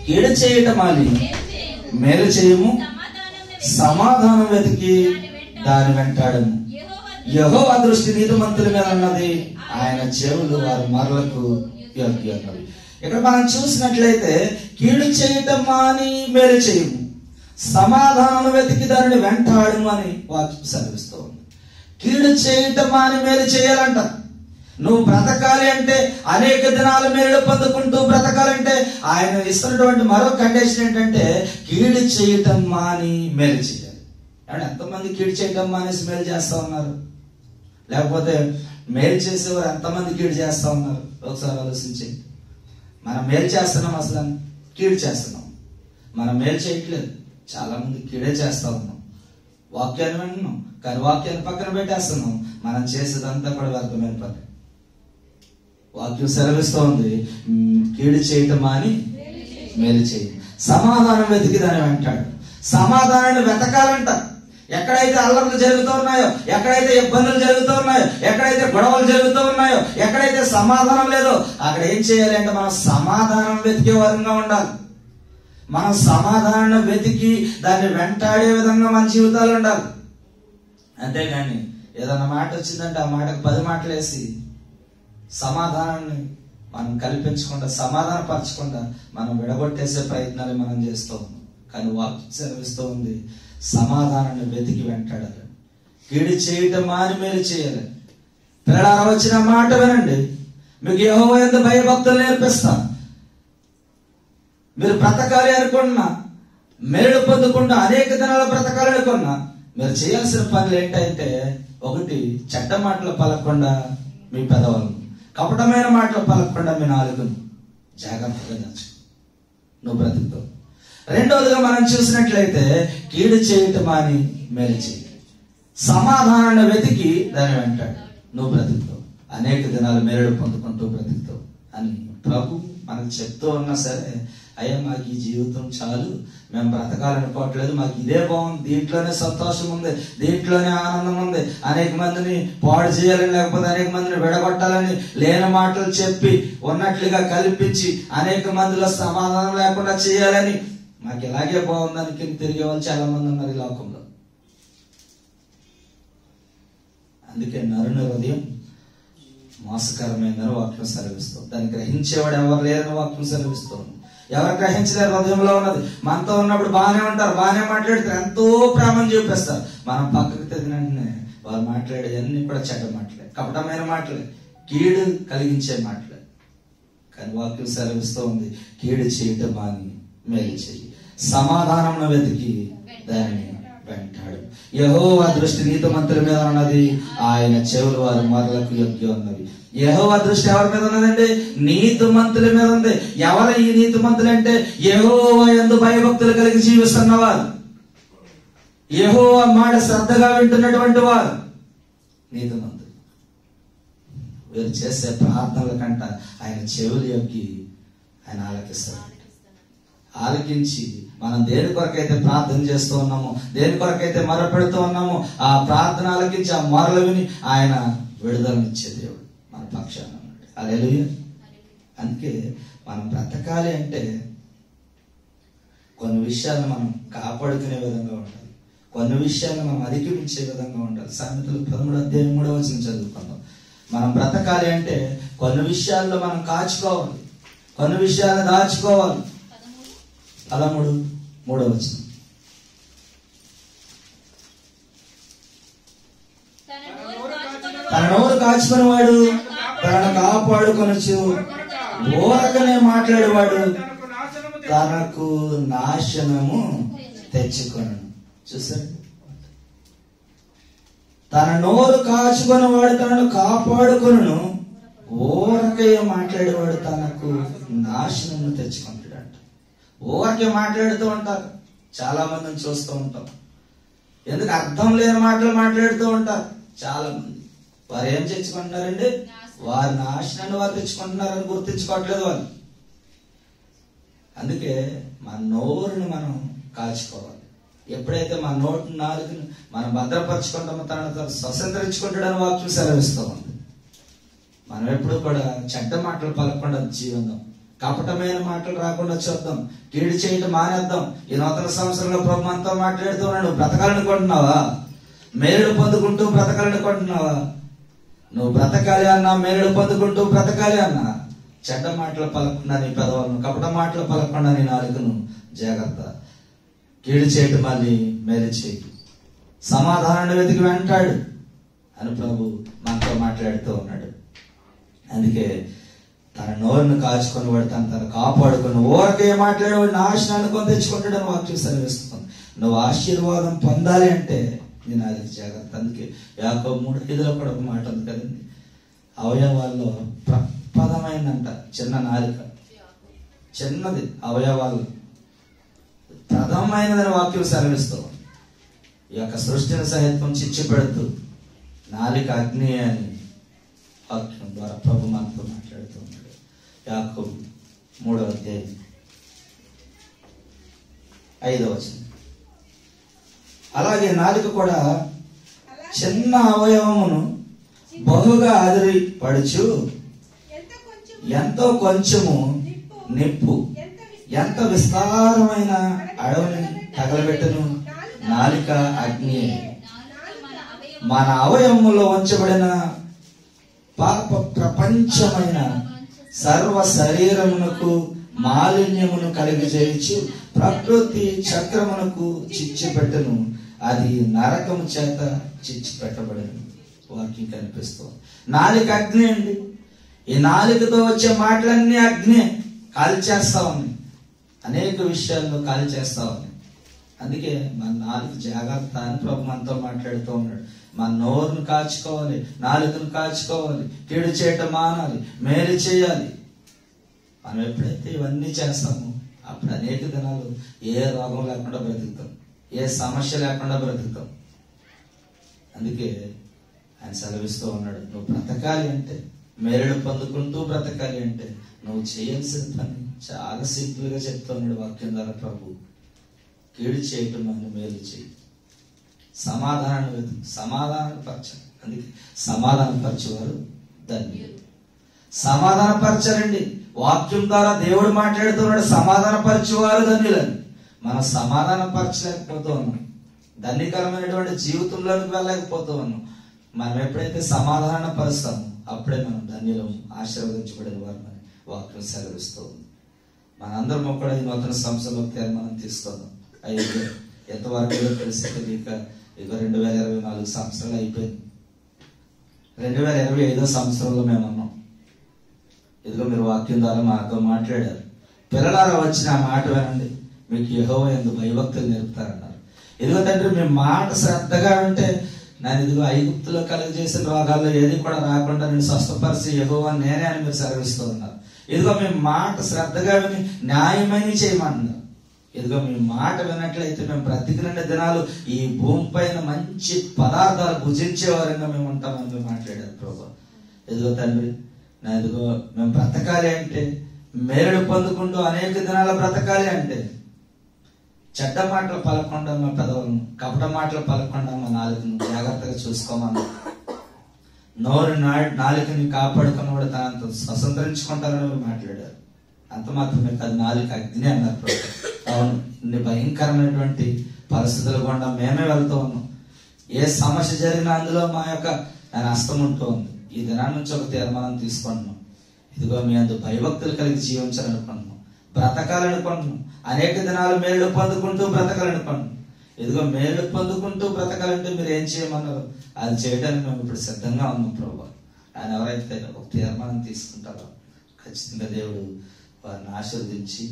కీడు చేయటం మాని మేలు చేయము, సమాధానం వెతికి దాని వెంటాడము. యెహోవా దృష్టి నీతిమంతుల మీద ఉన్నది, ఆయన చెవులు వారి మరలకు యోగ్యమైనవి. ఇక్కడ మనం చూసినట్లయితే కీడు చేయటం మాని మేలు చేయము, సమాధానం వెతికి దానిని వెంటాడము అని వాక్యం సెలవిస్తూ ఉంది. కీడు చేయటం మాని మేలు చేయాలంట. నువ్వు బ్రతకాలి అంటే, అనేక దినాలు మేలు పొందుకుంటూ బ్రతకాలంటే ఆయన ఇస్తున్నటువంటి మరో కండిషన్ ఏంటంటే కీడు చేయటం మాని మేలు చేయాలి. అంటే ఎంతమంది కీడు చేయటం మానేసి మేలు చేస్తా ఉన్నారు? లేకపోతే మేలు చేసేవారు ఎంతమంది కీడు చేస్తా ఉన్నారు? ఒకసారి ఆలోచించి. మనం మేలు చేస్తున్నాం, అసలు కీడు చేస్తున్నాం. మనం మేలు చేయట్లేదు, చాలా మంది కీడే చేస్తా ఉన్నాం. వాక్యాన్ని వింటున్నాం కానీ వాక్యాన్ని పక్కన పెట్టేస్తున్నాం. మనం చేసేదంతా కూడా వ్యర్థమైన పని. వాక్యం సెలవిస్తూ ఉంది, కీడు చేయటం మాని మేలు చేయి, సమాధానం వెతికి దాన్ని వెంటాడు. సమాధానాన్ని వెతకాలంట. ఎక్కడైతే అల్లర్లు జరుగుతూ ఉన్నాయో, ఎక్కడైతే ఇబ్బందులు జరుగుతూ ఉన్నాయో, ఎక్కడైతే గొడవలు జరుగుతూ ఉన్నాయో, ఎక్కడైతే సమాధానం లేదో అక్కడ ఏం చేయాలి అంటే మనం సమాధానం వెతికే వారంగా ఉండాలి. మనం సమాధానాన్ని వెతికి దాన్ని వెంటాడే విధంగా మన జీవితాలు ఉండాలి. అంతేగాని ఏదన్నా మాట వచ్చిందంటే ఆ మాటకు 10 మాటలు వేసి సమాధానాన్ని మనం కల్పించకుండా, సమాధానపరచకుండా మనం విడగొట్టేసే ప్రయత్నాలు మనం చేస్తూ ఉన్నాం. కానీ వాక్యం సెలవిస్తూ ఉంది, సమాధానాన్ని వెతికి వెంటాడాలి. కీడు చేయటం మాని మేలు చేయాలి. పిల్లలారా, వచ్చిన మాట వినండి. మీకు యెహోవా యందు భయభక్తులు నేర్పిస్తా. మీరు బ్రతకాలి అనుకున్నా, మేలు పొందుకుంటూ అనేక దినాలు బ్రతకాలి అనుకున్నా మీరు చేయాల్సిన పనులు ఏంటంటే, ఒకటి, చెడ్డ మాటలు పలకకుండా మీ పెదవులను, కపటమైన మాటలు పలకకుండా మీ నాలుకను జాగ్రత్తగా దాచు, నువ్వు బ్రతుకుతావు. రెండవదిగా మనం చూసినట్లయితే కీడు చేయటం అని మేలు చేయి, సమాధానాన్ని వెతికి దాన్ని వెంటాడు, నువ్వు బ్రతుకుతావు. అనేక దినాలు మేలు పొందుకుంటూ బ్రతుకుతావు అని ప్రభు మనకు చెప్తూ ఉన్నా సరే, అయ్యా మాకు ఈ జీవితం చాలు, మేము బ్రతకాలనుకోవట్లేదు, మాకు ఇదే బాగుంది, దీంట్లోనే సంతోషం ఉంది, దీంట్లోనే ఆనందం ఉంది, అనేక మందిని పాడు చేయాలని, లేకపోతే అనేక మందిని విడగొట్టాలని లేని మాటలు చెప్పి ఉన్నట్లుగా కల్పించి అనేక మందిలో సమాధానం లేకుండా చేయాలని, మాకు ఇలాగే బాగుందని తిరిగే వాళ్ళు చాలా మంది ఉన్నారు ఈ లోకంలో. అందుకే నరుని హృదయం మోసకరమైన వాక్యం సెలవిస్తుంది. దాన్ని గ్రహించేవాడు ఎవరు లేరని వాక్యం సెలవిస్తుంది. ఎవరు గ్రహించలేరు, హృదయంలో ఉన్నది. మనతో ఉన్నప్పుడు బాగానే ఉంటారు, బాగానే మాట్లాడతారు, ఎంతో ప్రేమను చూపిస్తారు. మనం పక్కకు తిరిగిన వెంటనే వారు మాట్లాడేవన్నీ కూడా చెడ్డ మాటలే, కపటమైన మాటలే, కీడు కలిగించే మాటలే. కానీ వాక్యం సెలవిస్తూ ఉంది, కీడు చేయటం మాని మేలు చెయ్యి, సమాధానం వెతికి దానిని వెంటాడు. యెహోవా దృష్టి నీతిమంతుల మీద ఉన్నది, ఆయన చెవులు వారి మరలకు యోగ్యం ఉన్నవి. యెహోవా దృష్టి ఎవరి మీద ఉన్నదండి? నీతిమంతుల మీద ఉంది. ఎవరు ఈ నీతిమంతులు అంటే? యెహోవా యందు భయభక్తులు కలిగి జీవిస్తున్నవారు, యెహోవా మాట శ్రద్ధగా వింటున్నటువంటి వారు, నీతిమంతుడు. వీరు చేసే ప్రార్థనల కంట ఆయన చెవులు యొక్కి ఆయన ఆలకిస్తాడు. ఆలకించి మనం దేని కొరకైతే ప్రార్థన చేస్తూ ఉన్నామో, దేని కొరకైతే మొరపెడుతూ ఉన్నామో, ఆ ప్రార్థన ఆలకించి ఆ మొరలు విని ఆయన విడుదలనిచ్చే దేవుడు మన పక్షాన ఉన్నాడు. హల్లెలూయా. అందుకే మనం బ్రతకాలి అంటే కొన్ని విషయాలను మనం కాపాడుకునే విధంగా ఉండాలి, కొన్ని విషయాలను మనం అధిగమించే విధంగా ఉండాలి. సామెతలు 13:3 చదువుకుందాం. మనం బ్రతకాలి అంటే కొన్ని విషయాల్లో మనం కాచుకోవాలి, కొన్ని విషయాలను దాచుకోవాలి. 13:3 తన నోరు కాచుకుని వాడు తనను కాపాడుకొనొచ్చు, ఊరకనే మాట్లాడేవాడు తనకు నాశనము తెచ్చుకొను. చూసారు, తన నోరు కాచుకొని వాడు తనను కాపాడుకొను, ఊరకే మాట్లాడేవాడు తనకు నాశనము తెచ్చుకుంటాడంట. ఊరకే మాట్లాడుతూ ఉంటారు, చాలా మందిని చూస్తూ ఉంటాం. ఎందుకు అర్థం లేని మాటలు మాట్లాడుతూ ఉంటారు చాలా మంది. వారు ఏం తెచ్చుకుంటున్నారండి? వారి నాశనాన్ని వారు తెచ్చుకుంటున్నారని గుర్తించుకోవట్లేదు వాళ్ళు. అందుకే మన నోరుని మనం కాచుకోవాలి. ఎప్పుడైతే మన నోటి నాలుకని మనం భద్రపరచుకుంటామో తనను స్వతంత్రించుకుంటాడని వాక్యం సెలవిస్తూ ఉంది. మనం ఎప్పుడు కూడా చెడ్డ మాటలు పలకకుండా జీవిద్దాం, కపటమైన మాటలు రాకుండా చూద్దాం, కీడు చేయటం మానేద్దాం. ఈ నూతన సంవత్సరంలో ప్రభు మనతో మాట్లాడుతూ ఉన్నాడు. నువ్వు బ్రతకాలనుకుంటున్నావా? మేలుడు పొందుకుంటూ బ్రతకాలనుకుంటున్నావా? నువ్వు బ్రతకాలి అన్నా, మేలుడు పొందుకుంటూ బ్రతకాలి అన్నా, చెడ్డ మాటలు పలకకుండా నీ పెదవులను, కపట మాటలు పలకకుండా నీ నాలుకను జాగ్రత్త. కీడు చేయటం మళ్ళీ మేలు చేయి, సమాధానాన్ని వెతికి వెంటాడు అని ప్రభు మనతో మాట్లాడుతూ ఉన్నాడు. అందుకే తన నోరును కాచుకొని వాడు తను కాపాడుకుని ఊరకే మాట్లాడేవాడు నాశనాన్ని కొని తెచ్చుకుంటాడని వాక్యం సెలవిస్తుంది. నువ్వు ఆశీర్వాదం పొందాలి అంటే నీ నాలుక జాగ్రత్త. అందుకే యాకోబు 3:5 కూడా ఒక మాట ఉంది కదండి, అవయవాల్లో ప్రథమైందంట చిన్న నాలుక, చిన్నది అవయవాల్లో ప్రథమైనదని వాక్యం సెలవిస్తూ ఈ యొక్క సృష్టిని సహితం చిచ్చు పెడుతూ నాలుక అగ్ని అని వాక్యం ద్వారా ప్రభు మనతో మాట్లాడుతూ ఉన్నాడు. యాకోబు 3:5. అలాగే నాలుక కూడా చిన్న అవయవమును బహుగా అదిరి పడుచు, ఎంతో కొంచెము నిప్పు ఎంత విస్తారమైన అడవిని తగలబెట్టను. నాలుక అగ్ని. మన అవయవములో ఉంచబడిన పాప ప్రపంచమైన సర్వ శరీరమునకు మాలిన్యమును కలిగజేయచ్చు, ప్రకృతి చక్రమునకు చిచ్చు పెట్టను. అది నరకము చేత చిచ్చు పెట్టబడను. వాక్యం కనిపిస్తుంది. నాలుక అగ్ని అండి. ఈ నాలుకతో వచ్చే మాటలన్నీ అగ్ని, కాల్చేస్తా ఉన్నాయి, అనేక విషయాల్లో కాల్చేస్తా ఉన్నాయి. అందుకే మన నాలుక జాగ్రత్త అని ప్రభు మనతో మాట్లాడుతూ ఉన్నాడు. మన నోరును కాచుకోవాలి, నాలుకను కాచుకోవాలి, కీడు చేయటం మానాలి, మేలు చేయాలి. మనం ఎప్పుడైతే ఇవన్నీ చేస్తామో అప్పుడు అనేక దినాలు ఏ రోగం లేకుండా బ్రతుకుతాం, ఏ సమస్య లేకుండా బ్రతుకుతాం. అందుకే ఆయన సెలవిస్తూ ఉన్నాడు, నువ్వు బ్రతకాలి అంటే, మేలుడు పొందుకుంటూ బ్రతకాలి అంటే నువ్వు చేయాల్సిన పని చాలా సింపుల్ గా చెప్తున్నాడు వాక్యం ద్వారా ప్రభు. కీడు చేయటం అని మేలు చేయి, సమాధానాన్ని వెతుకు, సమాధానపరచాలి. అందుకే సమాధానపరచేవారు ధన్యులు. సమాధానపరచాలండి. వాక్యం ద్వారా దేవుడు మాట్లాడుతున్నాడు, సమాధానపరచేవారు ధన్యులని. మనం సమాధానపరచలేకపోతూ ఉన్నాం, ధన్యకరమైనటువంటి జీవితంలోనికి వెళ్ళలేకపోతూ ఉన్నాం. మనం ఎప్పుడైతే సమాధాన పరుస్తామో అప్పుడే మనం ధన్యులము, ఆశీర్వదించబడిన వారు అని వాక్యం సెలవిస్తూ ఉంది. మనందరం కూడా ఈ నూతన సంవత్సరంలో తీర్మానం తీసుకుందాం. అయ్యో ఎంతవరకు తెలిసి తెలియక ఇక 2024 సంవత్సరాలు అయిపోయింది. 2025 సంవత్సరంలో మేము ఉన్నాం. ఇదిగో మీరు వాక్యం ద్వారా మాతో మాట్లాడారు. పిల్లలారా వచ్చిన ఆ మాట వినండి, మీకు యెహోవా యందు భయభక్తులు నేర్పుతారన్నారు. ఇదిగో తండ్రి, మీ మాట శ్రద్ధగా ఉంటే నేను ఇదిగో ఐగుప్తులో కలుగజేసిన రోగాల్లో ఏది కూడా రాకుండా నేను స్వస్థపరిచి యెహోవా నేనే అని మీరు సెలవిస్తూ ఉన్నారు. ఇదిగో మీ మాట శ్రద్ధగా విని న్యాయమైన చేయమన్నారు. ఇదిగో మీ మాట విన్నట్లయితే మేము బ్రతికిన దినాలు ఈ భూమి పైన మంచి పదార్థాలు భుజించే వారంగా మేము ఉంటామని మేము మాట్లాడారు ప్రభా. ఇదిగో తండ్రి, నా ఇదిగో మేము బ్రతకాలి అంటే, మేలు పొందుకుంటూ అనేక దినాలు బ్రతకాలి అంటే, చెడ్డ మాటలు పలకుండా మా పెదవులను, కపట మాటలు పలకుండా మా నాలుకను జాగ్రత్తగా చూసుకోమని, నోరు నాలుకని కాపాడుకున్నవాడు తనంత స్వతంత్రించుకుంటారని మాట్లాడారు. అంత మాత్రమే కాదు, నాలుక అగ్ని అన్నారు ప్రభు. అవును, ఇన్ని భయంకరమైనటువంటి పరిస్థితులు గుండా మేమే వెళ్తూ ఉన్నాం. ఏ సమస్య జరిగినా అందులో మా యొక్క హస్తం ఉంటూ ఉంది. ఈ దినాన్ని నుంచి ఒక తీర్మానం తీసుకుంటున్నాం. ఇదిగో మీ అందు భయభక్తులు కలిగి జీవించాలనుకుంటున్నాం, బ్రతకాలనుకుంటున్నాం. అనేక దినాలు మేలు పొందుకుంటూ బ్రతకాలనుకుంటున్నాం. ఇదిగో మేలు పొందుకుంటూ బ్రతకాలంటే మీరు ఏం చేయమన్నారు, అది చేయడానికి మేము ఇప్పుడు సిద్ధంగా ఉన్నాం ప్రభు. ఆయన ఎవరైతే ఒక తీర్మానం తీసుకుంటారో ఖచ్చితంగా దేవుడు వారిని ఆశీర్వదించి,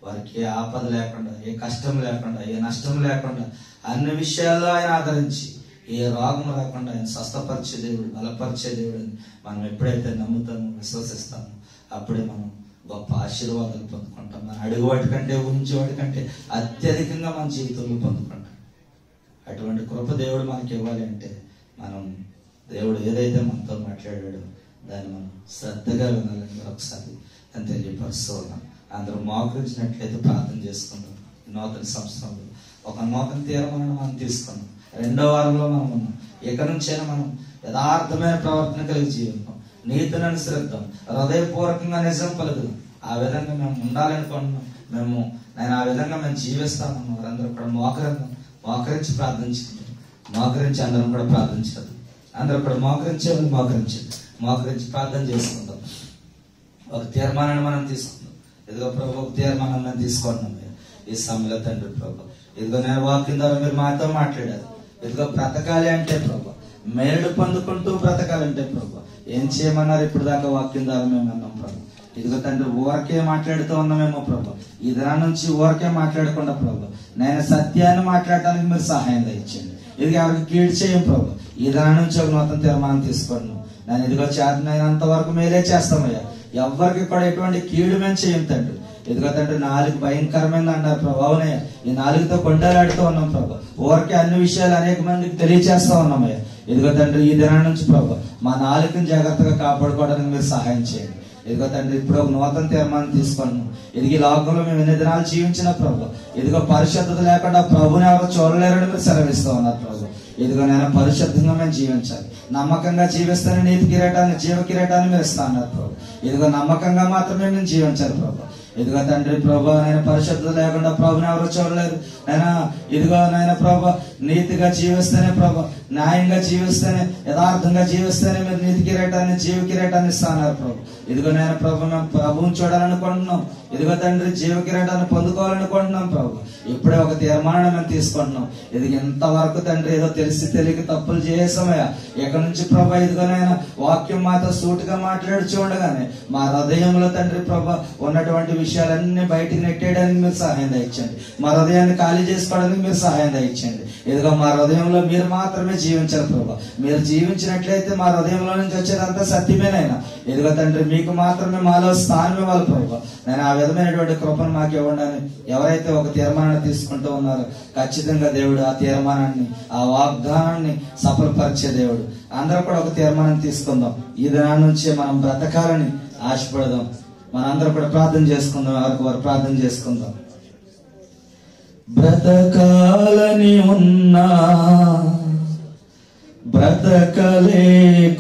వారికి ఏ ఆపద లేకుండా, ఏ కష్టం లేకుండా, ఏ నష్టం లేకుండా, అన్ని విషయాల్లో ఆయన ఆదరించి, ఏ రోగం రాకుండా ఆయన స్వస్థపరిచే దేవుడు, బలపరిచే దేవుడు మనం ఎప్పుడైతే నమ్ముతామో, విశ్వసిస్తామో, అప్పుడే మనం గొప్ప ఆశీర్వాదాలు పొందుకుంటాం. మన అడుగు వాటి కంటే, ఊహించే వాటి కంటే అత్యధికంగా మన జీవితంలో పొందుకుంటాం. అటువంటి కృప దేవుడు మనకి ఇవ్వాలి అంటే, మనం దేవుడు ఏదైతే మనతో మాట్లాడాడో దాన్ని మనం శ్రద్ధగా వినాలని ఒకసారి అని తెలియపరుస్తూ ఉన్నాం. అందరూ మోకరించినట్లయితే ప్రార్థన చేసుకుంటాం. నూతన సంవత్సరంలో ఒక నూతన తీర్మానం మనం తీసుకున్నాం. 2వ వారంలో మనం ఉన్నాం. ఇక నుంచైనా మనం యథార్థమైన ప్రవర్తన కలిగి జీవితం, నీతిని అనుసరిద్దాం, హృదయపూర్వకంగా నిజం పలుకుదాం. ఆ విధంగా మేము ఉండాలనుకుంటున్నాం. నేను ఆ విధంగా మేము జీవిస్తామన్నాం. వారందరూ కూడా మోకరించి ప్రార్థించండి. మోకరించి అందరం కూడా ప్రార్థించాలి. అందరూ కూడా మోకరించి ప్రార్థన చేసుకుందాం. ఒక తీర్మానాన్ని మనం తీసుకుందాం. ఇదిగో ప్రభు, ఒక తీర్మానం మేము తీసుకుంటున్నాం ఈ సమయంలో తండ్రి ప్రభు. ఇదిగో నేను వాక్యం ద్వారా మీరు మాతో మాట్లాడారు. ఇదిగో బ్రతకాలి అంటే ప్రభు, మేలు పొందుకుంటూ బ్రతకాలంటే ప్రభు ఏం చేయమన్నారు ఇప్పుడు దాకా వాక్యం ద్వారా మేము అన్నాం ప్రభు. ఇదిగో తండ్రి, ఊరకే మాట్లాడుతూ ఉన్నామేమో ప్రభు. ఈ దినం నుంచి ఊరకే మాట్లాడకుండా ప్రభు, నేను సత్యాన్ని మాట్లాడటానికి మీరు సహాయం దయచేయండి. ఇది ఎవరికి కీడు చేయం ప్రభు. ఈ దినం నుంచి ఒక నూతన తీర్మానం తీసుకోండి. నేను ఇదిగో చేతనైనంత వరకు మేలే చేస్తామయ్యా. ఎవరికి కూడా ఎటువంటి కీడు మేము చేయం తండ్రి. ఇదిగో తండ్రి, నాలుగు భయంకరమైంది అన్నారు ప్రభు. అవునయ్య, ఈ నాలుగుతో కొండలాడుతూ ఉన్నాం ప్రభు. ఊరికే అన్ని విషయాలు అనేక మందికి తెలియచేస్తా ఉన్నామయ్యా. ఇదిగో తండ్రి, ఈ దినం నుంచి ప్రభు మా నాలుగుని జాగ్రత్తగా కాపాడుకోవడానికి మీరు సహాయం చేయండి. ఇదిగో తండ్రి, ఇప్పుడు ఒక నూతన తీర్మానం తీసుకున్నాం. ఇది లోకంలో మేము ఎన్ని దినాలు జీవించిన ప్రభు, ఇదిగో పరిశుద్ధత లేకుండా ప్రభుని ఎవరు చూడలేరని మీరు సెలవిస్తూ ఉన్నారు ప్రభు. ఇదిగో నేను పరిశుద్ధంగా మేము జీవించాలి. నమ్మకంగా జీవిస్తేనే నీతి కిరీటాన్ని, జీవ కిరీటాన్ని మీరు ఇస్తా అన్నారు ప్రభు. ఇదిగో నమ్మకంగా మాత్రమే మేము జీవించాలి ప్రభు. ఇదిగో తండ్రి ప్రభు, నేను పరిశుద్ధత లేకుండా ప్రభుని ఎవరు చూడలేరు. ఇదిగో నాయన ప్రభు, నీతిగా జీవిస్తేనే ప్రభు, న్యాయంగా జీవిస్తేనే, యథార్థంగా జీవిస్తేనే మీరు నీతి కిరీటాన్ని, జీవ కిరీటాన్ని ఇస్తున్నారు ప్రభు. ఇదిగో నేను ప్రభు, మేము ప్రభువుని చూడాలనుకుంటున్నాం. ఇదిగో తండ్రి, జీవ కిరీటాన్ని పొందుకోవాలనుకుంటున్నాం ప్రభు. ఇప్పుడే ఒక తీర్మానం మేము తీసుకుంటున్నాం. ఇది ఎంతవరకు తండ్రి ఏదో తెలిసి తెలియక తప్పులు చేసామయ్యా. ఎక్కడి నుంచి ప్రభు ఇదిగో నాయన వాక్యం మాతో సూటిగా మాట్లాడుచూ ఉండగానే మా హృదయంలో తండ్రి ప్రభు ఉన్నటువంటి విషయాలన్నీ బయటికి నెట్టేయడానికి మీరు సహాయం దయచండి. మా హృదయాన్ని ఖాళీ చేసుకోవడానికి మీరు సహాయం దయచండి. ఇదిగో మా హృదయంలో మీరు మాత్రమే జీవించాలి ప్రభు. మీరు జీవించినట్లయితే మా హృదయంలో నుంచి వచ్చేదంతా సత్యమేనైనా. ఇదిగో తండ్రి, మీకు మాత్రమే మాలో స్థానం ఇవ్వాలి ప్రభు. నేను ఆ విధమైనటువంటి కృపను మాకు ఇవ్వండి. ఎవరైతే ఒక తీర్మానాన్ని తీసుకుంటూ ఉన్నారో ఖచ్చితంగా దేవుడు ఆ తీర్మానాన్ని, ఆ వాగ్దానాన్ని సఫలపరిచే దేవుడు. అందరూ కూడా ఒక తీర్మానం తీసుకుందాం. ఈ దినాన్ని నుంచి మనం బ్రతకాలని ఆశపడదాం. మనందరూ కూడా ప్రార్థన చేసుకుందాం. ఎవరికి వారు ప్రార్థన చేసుకుందాం. బ్రతకాలని ఉన్నా, బ్రతకలేకున్నా,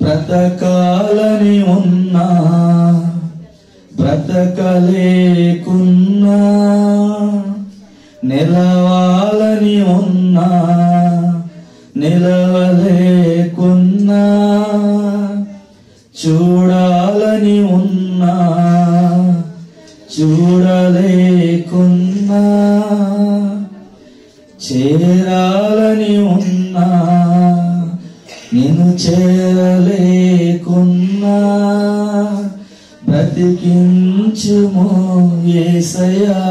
బ్రతకాలని ఉన్నా, బ్రతకలేకున్నా, నిలవాలని ఉన్నా, నిలవలేకున్నా, చూడాలని ఉన్నా, చూడలేకున్నా, చేరాలని ఉన్నా, నిన్ను చేరలేకున్నా, బ్రతికించుము యేసయ్యా,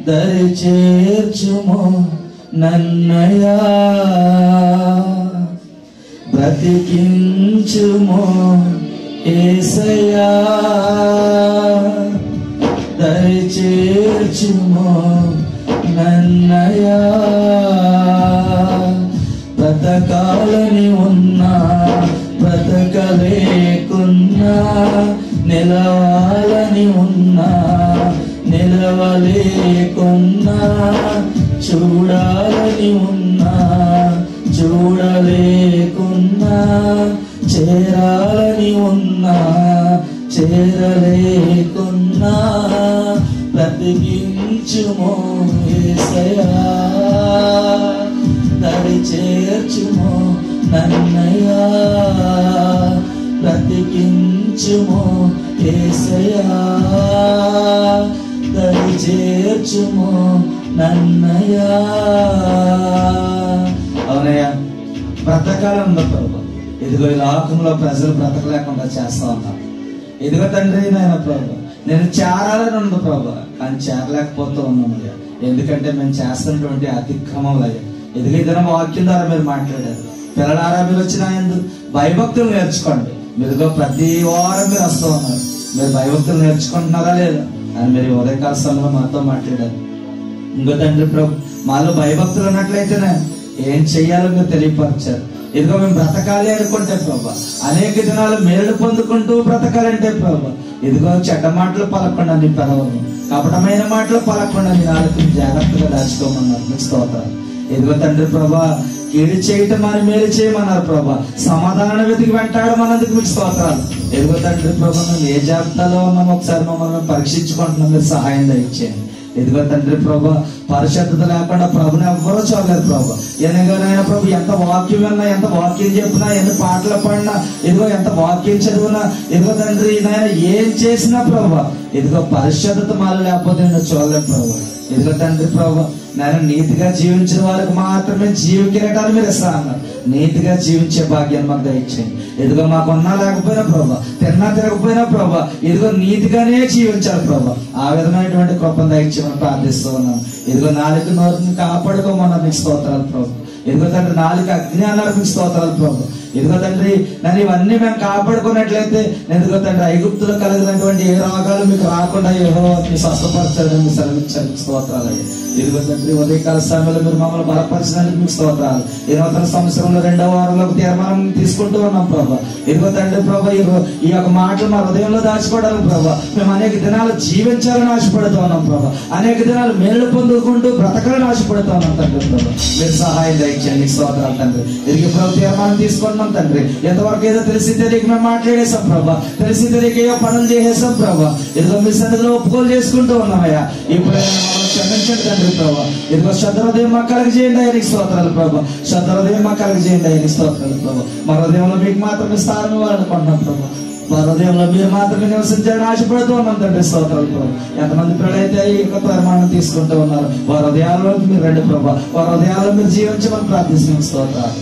దరి చేర్చుము నన్నయ్యా, బ్రతికించుము యేసయ్యా దరి చేర్చుమో నన్నయ్యా. బ్రతకాలని ఉన్నా బ్రతకలేకున్నా, నిలవాలని ఉన్నా నిలవలేకున్నా, చూడాలని ఉన్నా చూడలేకున్నా, చేరాలని ఉన్నా చేరలేకున్నా, బ్రతికించుమో యేసయ్యా దరి చేర్చుమో నన్నయ్యా. బ్రతికించుమో యేసయ్యా దరి చేర్చుమో నన్నయ్యా. అవునయ్యా, బ్రతకాలన్న ప్రభు. ఇదిగో ఈ లోకంలో ప్రజలు బ్రతకలేకుండా చేస్తా ఉన్నారు. ఇదిగో తండ్రి నాయన ప్రభు, నేను చేరాలని ఉంది ప్రభు, కానీ చేరలేకపోతూ ఉన్నామయ్యా. ఎందుకంటే మేము చేస్తున్నటువంటి అతిక్రమంలో అయ్యా. ఇదిగో ఇదన వాక్యం ద్వారా మీరు మాట్లాడారు. పిల్లలారా, మీరు వచ్చిన భయభక్తులు నేర్చుకోండి. మీరుగో ప్రతి వారం మీరు వస్తూ ఉన్నారు. మీరు భయభక్తులు నేర్చుకుంటున్నారా లేదా అని మీరు ఉదయకాల సమయంలో మాతో మాట్లాడారు. ఇంకో తండ్రి ప్రభు, మాలో భయభక్తులు ఉన్నట్లయితేనే ఏం చెయ్యాలో మీరు తెలియపరిచారు. ఇదిగో మేము బ్రతకాలి అనుకుంటే ప్రభా, అనేక దినాలు మేలు పొందుకుంటూ బ్రతకాలంటే ప్రభా, ఇదిగో చెడ్డ మాటలు పలకుండా నీ పెదవులు, కపటమైన మాటలు పలకుండా నీ నాలుకని జాగ్రత్తగా దాచుకోమన్నారు. మీకు స్తోత్రాలు. ఇదిగో తండ్రి ప్రభా, కీడు చేయటం అని మేలు చేయమన్నారు ప్రభా, సమాధానం వెతికి వెంటాడమన్నందుకు మీకు స్తోత్రాలు. ఇదిగో తండ్రి ప్రభా, మేము ఏ జాబితాలో ఉన్నామో ఒకసారి మమ్మల్ని పరీక్షించుకుంటున్నాం. మీరు సహాయం దయచేయండి. ఇదిగో తండ్రి ప్రభా, పరిశుద్ధత లేకుండా ప్రభుని ఎవ్వరూ చూడలేదు ప్రభా. ఎనగానైనా ప్రభు, ఎంత వాక్యం విన్నా, ఎంత వాక్యం చెప్పినా, ఎన్ని పాటలు పాడినా, ఇదిగో ఎంత వాక్యం చదివినా, ఇదిగో తండ్రి నాయన ఏం చేసినా ప్రభా, ఇదిగో పరిశుద్ధత మాలు లేకపోతే నేను చూడలేదు ప్రభా. ఇదిగో తండ్రి ప్రభా, నేను నీతిగా జీవించిన వారికి మాత్రమే జీవ కిరీటాలు మీరు ఇస్తా అన్నారు. నీతిగా జీవించే భాగ్యాన్ని మాకు దయచేయండి. ఇదిగో మాకున్నా లేకపోయినా ప్రభా, తిన్నా తిరగకపోయినా ప్రభా, ఇదిగో నీతిగానే జీవించాలి ప్రభా. ఆ విధమైనటువంటి కృపను దయచేయమని ప్రార్థిస్తూ ఉన్నాను. ఇదిగో నాలుగు నోరుని కాపాడుకోమన్నారు. మీకు స్తోత్రాలు ప్రభు. ఇదిగో తండ్రి, నాలుగు అగ్ని అన్నారు. మీకు స్తోత్రాలు ప్రభు. ఇదిగో తండ్రి, నన్ను ఇవన్నీ మేము కాపాడుకున్నట్లయితే, ఇదిగో తండ్రి, ఐగుప్తులో కలిగినటువంటి ఏ రోగాలు మీకు రాకుండా యెహోవా స్వస్థపరచాలని మీరు సెలవించారు. స్తోత్రాలు. ఇదిగో తండ్రి, ఉదయకాల సమయంలో మీరు మమ్మల్ని బలపరిచినందుకు మీకు స్తోత్రాలు. ఈ నూతన సంవత్సరంలో 2వ వారంలో తీర్మానం తీసుకుంటూ ఉన్నాం ప్రభా. ఇదిగో తండ్రి ప్రభా, ఈ యొక్క మాటలు మా హృదయంలో దాచుకోవడానికి ప్రభా, మేము అనేక దినాలు జీవించాలని ఆశపడుతూ ఉన్నాం ప్రభా. అనేక దినాలు మేలు పొందుకుంటూ బ్రతకాలని ఆశపడుతూ ఉన్నాం తండ్రి ప్రభా. మీరు సహాయం దయచేయండి. స్తోత్రాలు తండ్రి. తిరిగి ప్రభు తీర్మానం తీసుకుంటున్నాం తండ్రి. ఎంతవరకు ఏదో తెలిసి తెలియక మేము మాట్లాడేసాం ప్రభా, తెలిసి తెలియక ఏదో పనులు చేసేసాం ప్రభా. ఇదిగో మీ సన్నిధిలో ఒప్పుకోలు చేసుకుంటూ ఉన్నామయ్యా. ఇప్పుడే క్షమించండి తండ్రి ప్రభా. ఇదిగో శ్రద్ధ హృదయం మా కలగజేయండి ఆయనకి స్తోత్రాలు ప్రభా. శ్రద్ధ హృదయం మా కలగజేయండి ఆయనకి స్తోత్రాలు ప్రభా. మా హృదయంలో మీకు మాత్రమే స్థానం ఇవ్వాలనుకుంటున్నాం ప్రభా. మా హృదయంలో మీరు మాత్రమే నివసించాలని ఆశపడుతూ ఉన్నాం తండ్రి. స్తోత్రాలు ప్రభా. ఎంతమంది పిల్లలైతే ఈ యొక్క ప్రమాణం తీసుకుంటూ ఉన్నారు, వారి హృదయాల్లో మీరు రండి ప్రభా. వారి హృదయాల్లో మీరు జీవించమని ప్రార్థిస్తున్నాం. స్తోత్రాలు.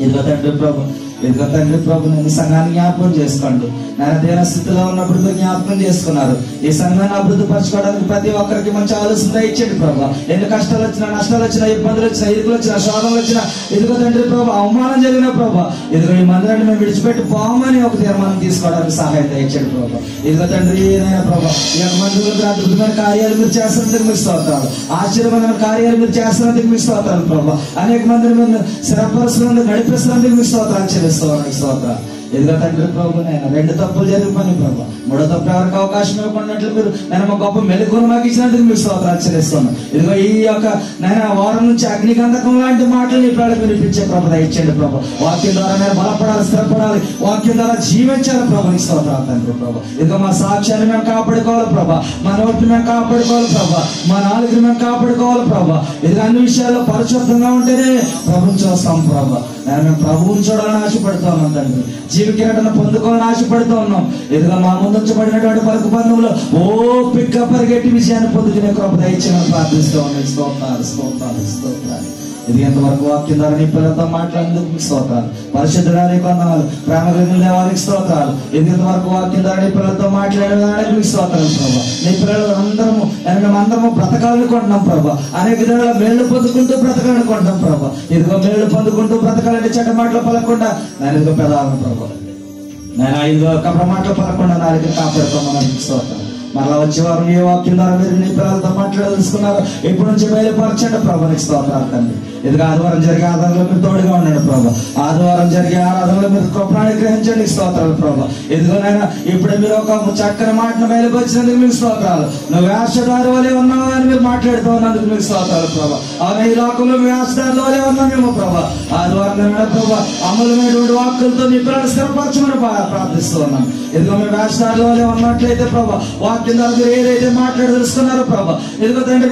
ఇదిగో తండ్రి ప్రభు, ఇదిగో తండ్రి ప్రభు, నేను సంఘాన్ని జ్ఞాపకం చేసుకోండి. నేను దేన స్థితిలో ఉన్నప్పుడు జ్ఞాపకం చేసుకున్నారు. ఈ సంఘాన్ని అభివృద్ధి పరచుకోవడానికి ప్రతి ఒక్కరికి మంచి ఆలోచన ఇచ్చేది ప్రభా. ఎన్ని కష్టాలు వచ్చినా, నష్టాలు వచ్చినా, ఇబ్బందులు వచ్చినా, ఇరుకులు వచ్చినా, శోధనలు వచ్చినా, ఇదిగో తండ్రి ప్రభు, అవమానం జరిగిన ప్రభా, ఇదిగో ఈ మందిరాన్ని మేము విడిచిపెట్టి పోమని ఒక తీర్మానం తీసుకోవడానికి సహాయం దయచేయండి ప్రభా. ఇదిగో తండ్రి ఏదైనా ప్రభా, ఈ యొక్క మందిరంలో అద్భుతమైన కార్యాలు మీరు చేస్తున్నందుకు మీకు స్తోత్రాలు. ఆశ్చర్యమైన కార్యాలు మీరు చేస్తున్నందుకు మీకు స్తోత్రాలు ప్రభా. అనేక మందిని మీరు స్థిరపరుస్తున్నందుకు, నడిపిస్తున్నందుకు మీకు స్తోత్రాలు చెల్లిస్తున్నాను. స్తోత్రాలు. ఇదిగో తండ్రి ప్రభు, నేను 2 తప్పులు జరిగిపోయి ప్రభా, 3వ తప్పు ఎవరికి అవకాశం ఇవ్వకున్నట్లు మీరు నేను మా గొప్ప మెలుగును మాకు ఇచ్చినందుకు మీకు స్తోత్రాలు చెల్లిస్తున్నాను. ఇదిగో ఈ యొక్క నేను వారం నుంచి అగ్నిగంధకం లాంటి మాటలు నీ పిల్లలకు వినిపించే ప్రభు దయచేయండి ప్రభు. వాక్యం ద్వారా నేను బలపడాలి, స్థిరపడాలి, వాక్యం ద్వారా జీవించాలి ప్రభు. నీ స్తోత్రాలు తండ్రి ప్రభు. ఇదిగో మా సాక్ష్యాన్ని మేము కాపాడుకోవాలి ప్రభా, మా నోటిని మేము కాపాడుకోవాలి ప్రభా, మా నాలుగుని మేము కాపాడుకోవాలి ప్రభా. ఇదిగో అన్ని విషయాల్లో పరిశుద్ధంగా ఉంటేనే ప్రభుని చూస్తాం ప్రభా. మేము ప్రభువుని చూడాలని ఆశపడుతూ ఉన్నాం తండ్రి. జీవ కిరీటాన్ని పొందుకోవాలని ఆశపడుతూ ఉన్నాం. ఇదిగో మా ముందు ఉంచబడినటువంటి పలుకు బంధువులు ఓపికగా పరిగెట్టి విజయాన్ని పొందుకునే కృప దయచేయమని ప్రార్థిస్తూ ఉన్నాం. స్తోత్రాలు, స్తోత్రాలు, స్తోత్రాలు. ఇది ఎంతవరకు వాక్యం ద్వారా నీ పిల్లలతో మాట్లాడేందుకు స్తోత్రాలు. పరిశుద్ధుడానికి వందనాలు. ప్రేమ కలిగిన దేవానికి స్తోత్రాలు. ఇది ఎంతవరకు వాక్యం ద్వారా నీ పిల్లలతో మాట్లాడేదానికి స్తోత్రాలు ప్రభా. నీ పిల్లలు అందరము బ్రతకాలనుకుంటున్నాం ప్రభా. అనేక దినాల మేళ్లు పొందుకుంటూ బ్రతకాలనుకుంటాం ప్రభా. ఇదిగో మేళ్లు పొందుకుంటూ బ్రతకాలంటే చెడ్డ మాటలు పలకుండా నేను ఇదిగో పెదాలను ప్రభా. నేను 5 మాటలు 11 కాపాడుకోమని స్తోత్రం. మరలా వచ్చే వారం ఏ వాక్యం ద్వారా మీరు నీ పిల్లలతో మాట్లాడదలుచుకున్నారు ఎప్పటి నుంచి బయలుపరచండి ప్రభు. నీకు స్తోత్రాలు తండ్రి. ఇది ఆదివారం జరిగే ఆరాధనలో మీరు తోడుగా ఉండండి ప్రభు. ఆదివారం జరిగే ఆరాధనలో మీరు కృపణాన్ని గ్రహించండి. స్తోత్రాలు ప్రభు. ఇదిగోనైనా ఇప్పుడే మీరు ఒక చక్కని మాటను బయలుపరిచినందుకు మీకు స్తోత్రాలు. నువ్వు వేషధారి వలె ఉన్నావు అని మీరు మాట్లాడుతూ ఉన్నందుకు మీకు స్తోత్రాలు ప్రభు. అవును, ఈ లోకంలో వేషధారుల వలె ఉన్నామేమో ప్రభు. ఆదివారం ప్రభు అమలమైనటువంటి వాక్కులతో నీ పిల్లలు స్థిరపరచమని ప్రార్థిస్తూ ఉన్నాను. ఇదిగో మేము వేషధారుల వలె ఉన్నట్లయితే ప్రభు వాక్యం ద్వారా మీరు ఏదైతే మాట్లాడదలుచుకున్నారో ప్రభు, ఇదిగో తండ్రి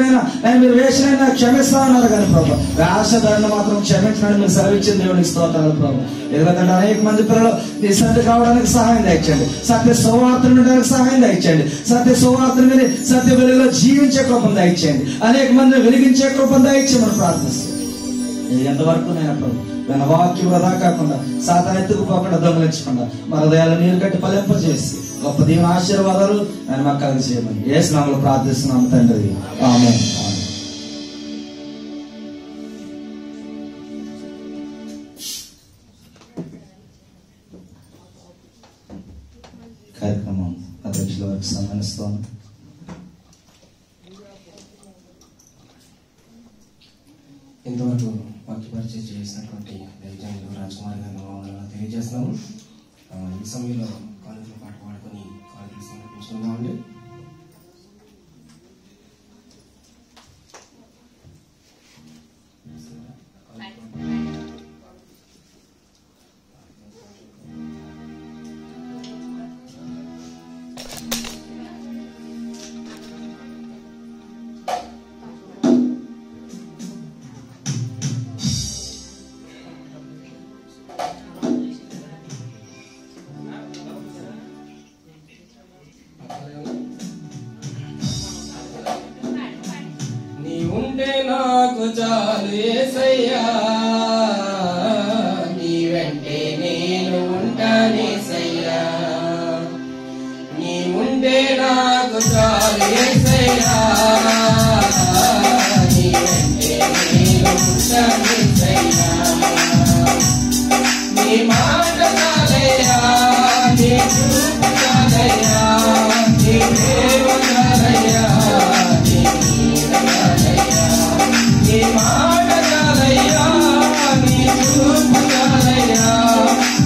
మీరు వేషనైనా క్షమిస్తా ఉన్నారు కానీ ప్రభు వేషధారణ మాత్రం క్షమించడానికి మీరు సెలవిచ్చిన దేవునికి స్తోత్రాలు ప్రభు. ఇదిగో తండ్రి అనేక మంది పిల్లలు నీ సన్నిధికి రావడానికి సహాయం దయచేయండి. సత్య సువార్తను వినడానికి సహాయం దయచేయండి. సత్య సువార్తను విని సత్య వెలుగులో జీవించే కృపను దయచేయండి. అనేక మందిని వెలిగించే కృపను దయచేయమని ప్రార్థిస్తాం. ఇది ఎంతవరకు నేను ప్రభు మన వాక్యం వృధా కాకుండా సాతాను ఎత్తుకుపోకుండా దొంగలించకుండా మన హృదయాలు నీరు కట్టి ఫలింపజేసి గొప్ప దీవెన ఆశీర్వాదాలు నేను మాకు కలిసి చేయమని యేసు నామములో ప్రార్థిస్తున్నాము తండ్రి. ఆమేన్. కార్యక్రమం అధ్యక్షుల వారికి సన్మానిస్తాను. ఇంతవరకు వాక్య పరిచయం చేసినటువంటి దైవజనులు రాజ్కుమార్ గారిని తెలియజేస్తున్నాము. ఈ సమయంలో కాలేజీలో పాట పాడుకొని కాలేజీలు సమర్పించుకుందామండి. నాకు చాలు యేసయ్యా, నీ వెంటే నేను ఉంటానేసయ్యా. నీ ఉంటే నాకు చాలు యేసయ్యా, నీ వెంటే నేను ఉంటానేసయ్యా. నీ మాట చాలయ్యా, నీ చూపు చాలయ్యా, నీ ప్రేమ చాలయ్యా, నీ మాట చాలయ్యా, నీ చూపు చాలయ్యా,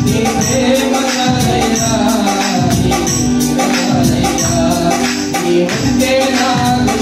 నీ ప్రేమ చాలయ్యా, నీ చాలయ్యా. నీ ఉంటే నాకు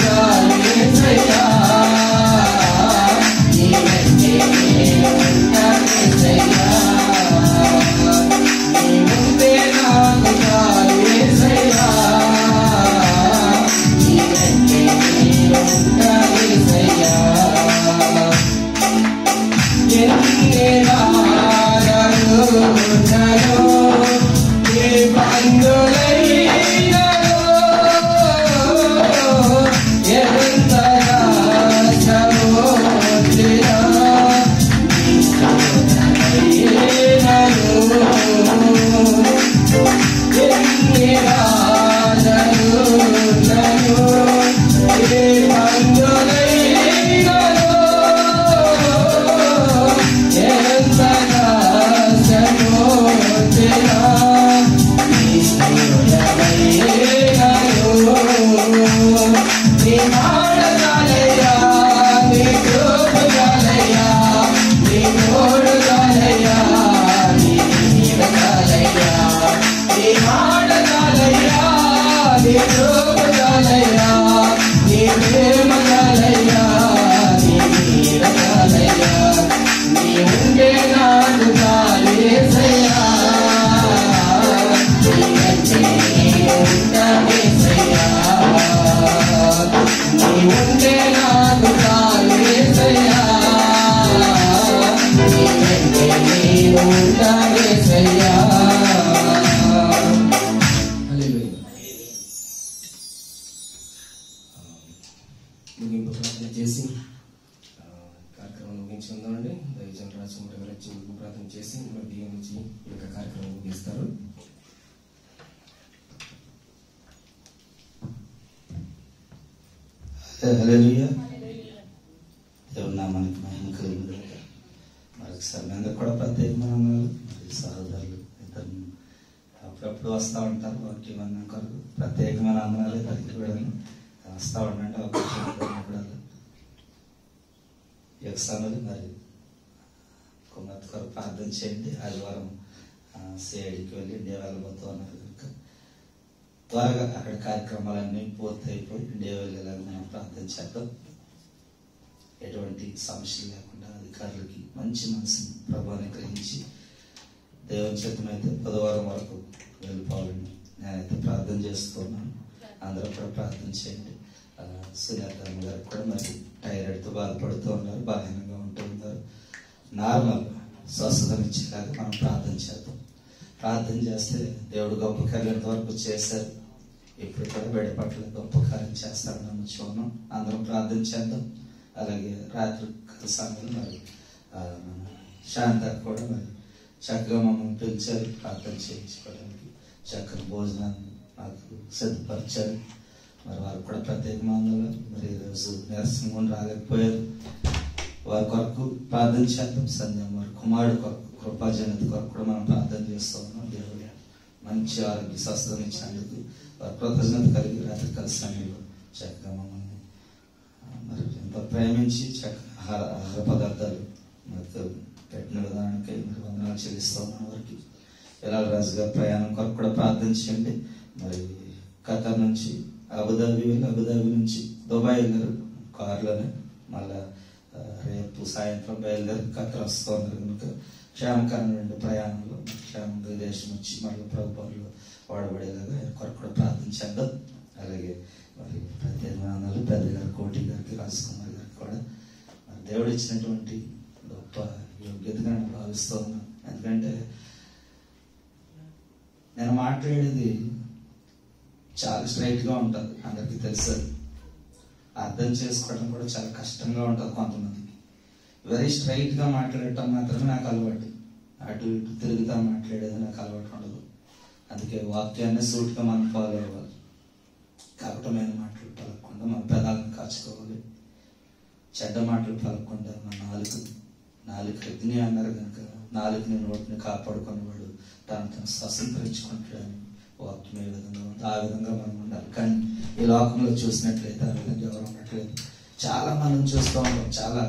చాలు యేసయ్యా, నీ వెంటే నేను ఉంటానేసయ్యా. నీ ఉంటే నాకు చాలు యేసయ్యా, నీ వెంటే నేను ఉంటానేసయ్యా. ముగింపు ప్రార్థన చేసి కార్యక్రమం ముగించుకుందామండి. దైవజనులు రాజ్కుమార్ గారు వచ్చి ముగింపు ప్రార్థన చేసి మరి దీని నుంచి ఈ యొక్క కార్యక్రమం ముగిస్తారు. హల్లెలూయా. దేవుని నామానికి మహిమ కలుగును. మరొకసారి మీ అందరూ కూడా ప్రత్యేకమైన మరి సహోదరులు ఇద్దరు అప్పుడప్పుడు వస్తూ ఉంటారు వాక్యం అన్న కొరకు ప్రత్యేకమైన అందనాలే తగ్గి కూడా వస్తూ ఉండండి అవకాశం కూడా యక్షానులు మరి కుమార్తె కొరకు ప్రార్థన చేయండి. ఆదివారం సిఐడికి వెళ్ళి ఇండియా వెళ్ళబోతూ ఉన్నారు కనుక త్వరగా అక్కడ కార్యక్రమాలన్నీ పూర్తయిపోయి ఇండియా వెళ్ళేలాగా మనం ప్రార్థన చేద్దాం. ఎటువంటి సమస్యలు లేకుండా అధికారులకి మంచి మనసుని ప్రభువుని గ్రహించి దేవుని చిత్తమైతే బుధవారం వరకు వెళ్ళిపోవాలని నేనైతే ప్రార్థన చేస్తున్నాను. అందరూ కూడా ప్రార్థన చేయండి. సునీత గారికి కూడా మరి థైరాయిడ్తో బాధపడుతూ ఉన్నారు, బలహీనంగా ఉంటూ ఉన్నారు. నార్మల్ స్వస్థతనిచ్చేలాగా మనం ప్రార్థన చేద్దాం. ప్రార్థన చేస్తే దేవుడు గొప్ప కార్యం వరకు చేశారు. ఇప్పుడు కూడా బిడ్డ పట్ల గొప్ప కార్యం చేస్తారని నమ్ముచున్నాం. అందరం ప్రార్థన చేద్దాం. అలాగే రాత్రి సమయంలో మరి శాంత కూడా మరి చక్కగా మమ్మల్ని పిలిచారు ప్రార్థన చేయించుకోవడానికి. చక్కని భోజనాన్ని మాకు సిద్ధపరిచారు. మరి వారు కూడా ప్రత్యేకమైన మరి ఈరోజు నీరసంగా రాలేకపోయారు. వారి కొరకు ప్రార్థన చేద్దాం. సంధ్యం వారి కుమారుడు కొరకు కృపాజనత కొరకు కూడా మనం ప్రార్థన చేస్తూ ఉన్నాం. దేవుడు మంచి ఆరోగ్య స్వస్థత ఇచ్చినందుకు వారి కృతజ్ఞత కలిగి రాత్రి కలిసి సమయంలో చక్కగా మమ్మల్ని మరి ఎంతో ప్రేమించి చక్కగా ఆహార పదార్థాలు మనకు పెట్టిన విధానానికి మరి వందనాలు చెల్లిస్తూ ఉన్నాం. వారికి ఎలా రాజుగా ప్రయాణం కొరకు కూడా ప్రార్థన చేయండి. మరి ఖతార్ నుంచి అబుదాబి వెళ్ళి అబుదాబి నుంచి దుబాయ్ వెళ్ళారు కారులోనే. మళ్ళా రేపు సాయంత్రం బయలుదేరి ఖతార్ వస్తూ ఉన్నారు కనుక క్షేమకరమైన ప్రయాణంలో క్షేమంగా దేశం వచ్చి మళ్ళీ ప్రభుత్వంలో వాడబడేలాగా కొరకు కూడా ప్రార్థన చేద్దాం. అలాగే మరి ప్రత్యేకమైన పెద్ద గారు కోటి గారికి రాజకుమార్ గారికి కూడా మరి దేవుడు ఇచ్చినటువంటి గొప్ప యోగ్యతగా నేను భావిస్తూ ఉన్నాను. ఎందుకంటే నేను మాట్లాడేది చాలా స్ట్రైట్గా ఉంటుంది, అందరికీ తెలుసు. అర్థం చేసుకోవడం కూడా చాలా కష్టంగా ఉంటుంది కొంతమందికి. వెరీ స్ట్రైట్గా మాట్లాడటం మాత్రమే నాకు అలవాటు. అటు ఇటు తిరుగుతా మాట్లాడేది నాకు అలవాటు ఉండదు. అందుకే వాక్యాన్ని సూట్గా మనం ఫాలో అవ్వాలి. కపటమైన మాటలు పలకకుండా మన పెదాలను కాచుకోవాలి. చెడ్డ మాటలు పలకకుండా మన నాలుగు అగ్ని అన్నారు కనుక నాలుగుని నోటిని కాపాడుకునేవాడు తను స్వతంత్రించుకుంటాడని వాక్యం ఏ విధంగా ఉంది ఆ విధంగా మనం ఉండాలి. కానీ ఈ లోకంలో చూసినట్లయితే ఆ విధంగా ఎవరు ఉండట్లేదు. చాలా మనం చూస్తూ ఉంటాం, చాలా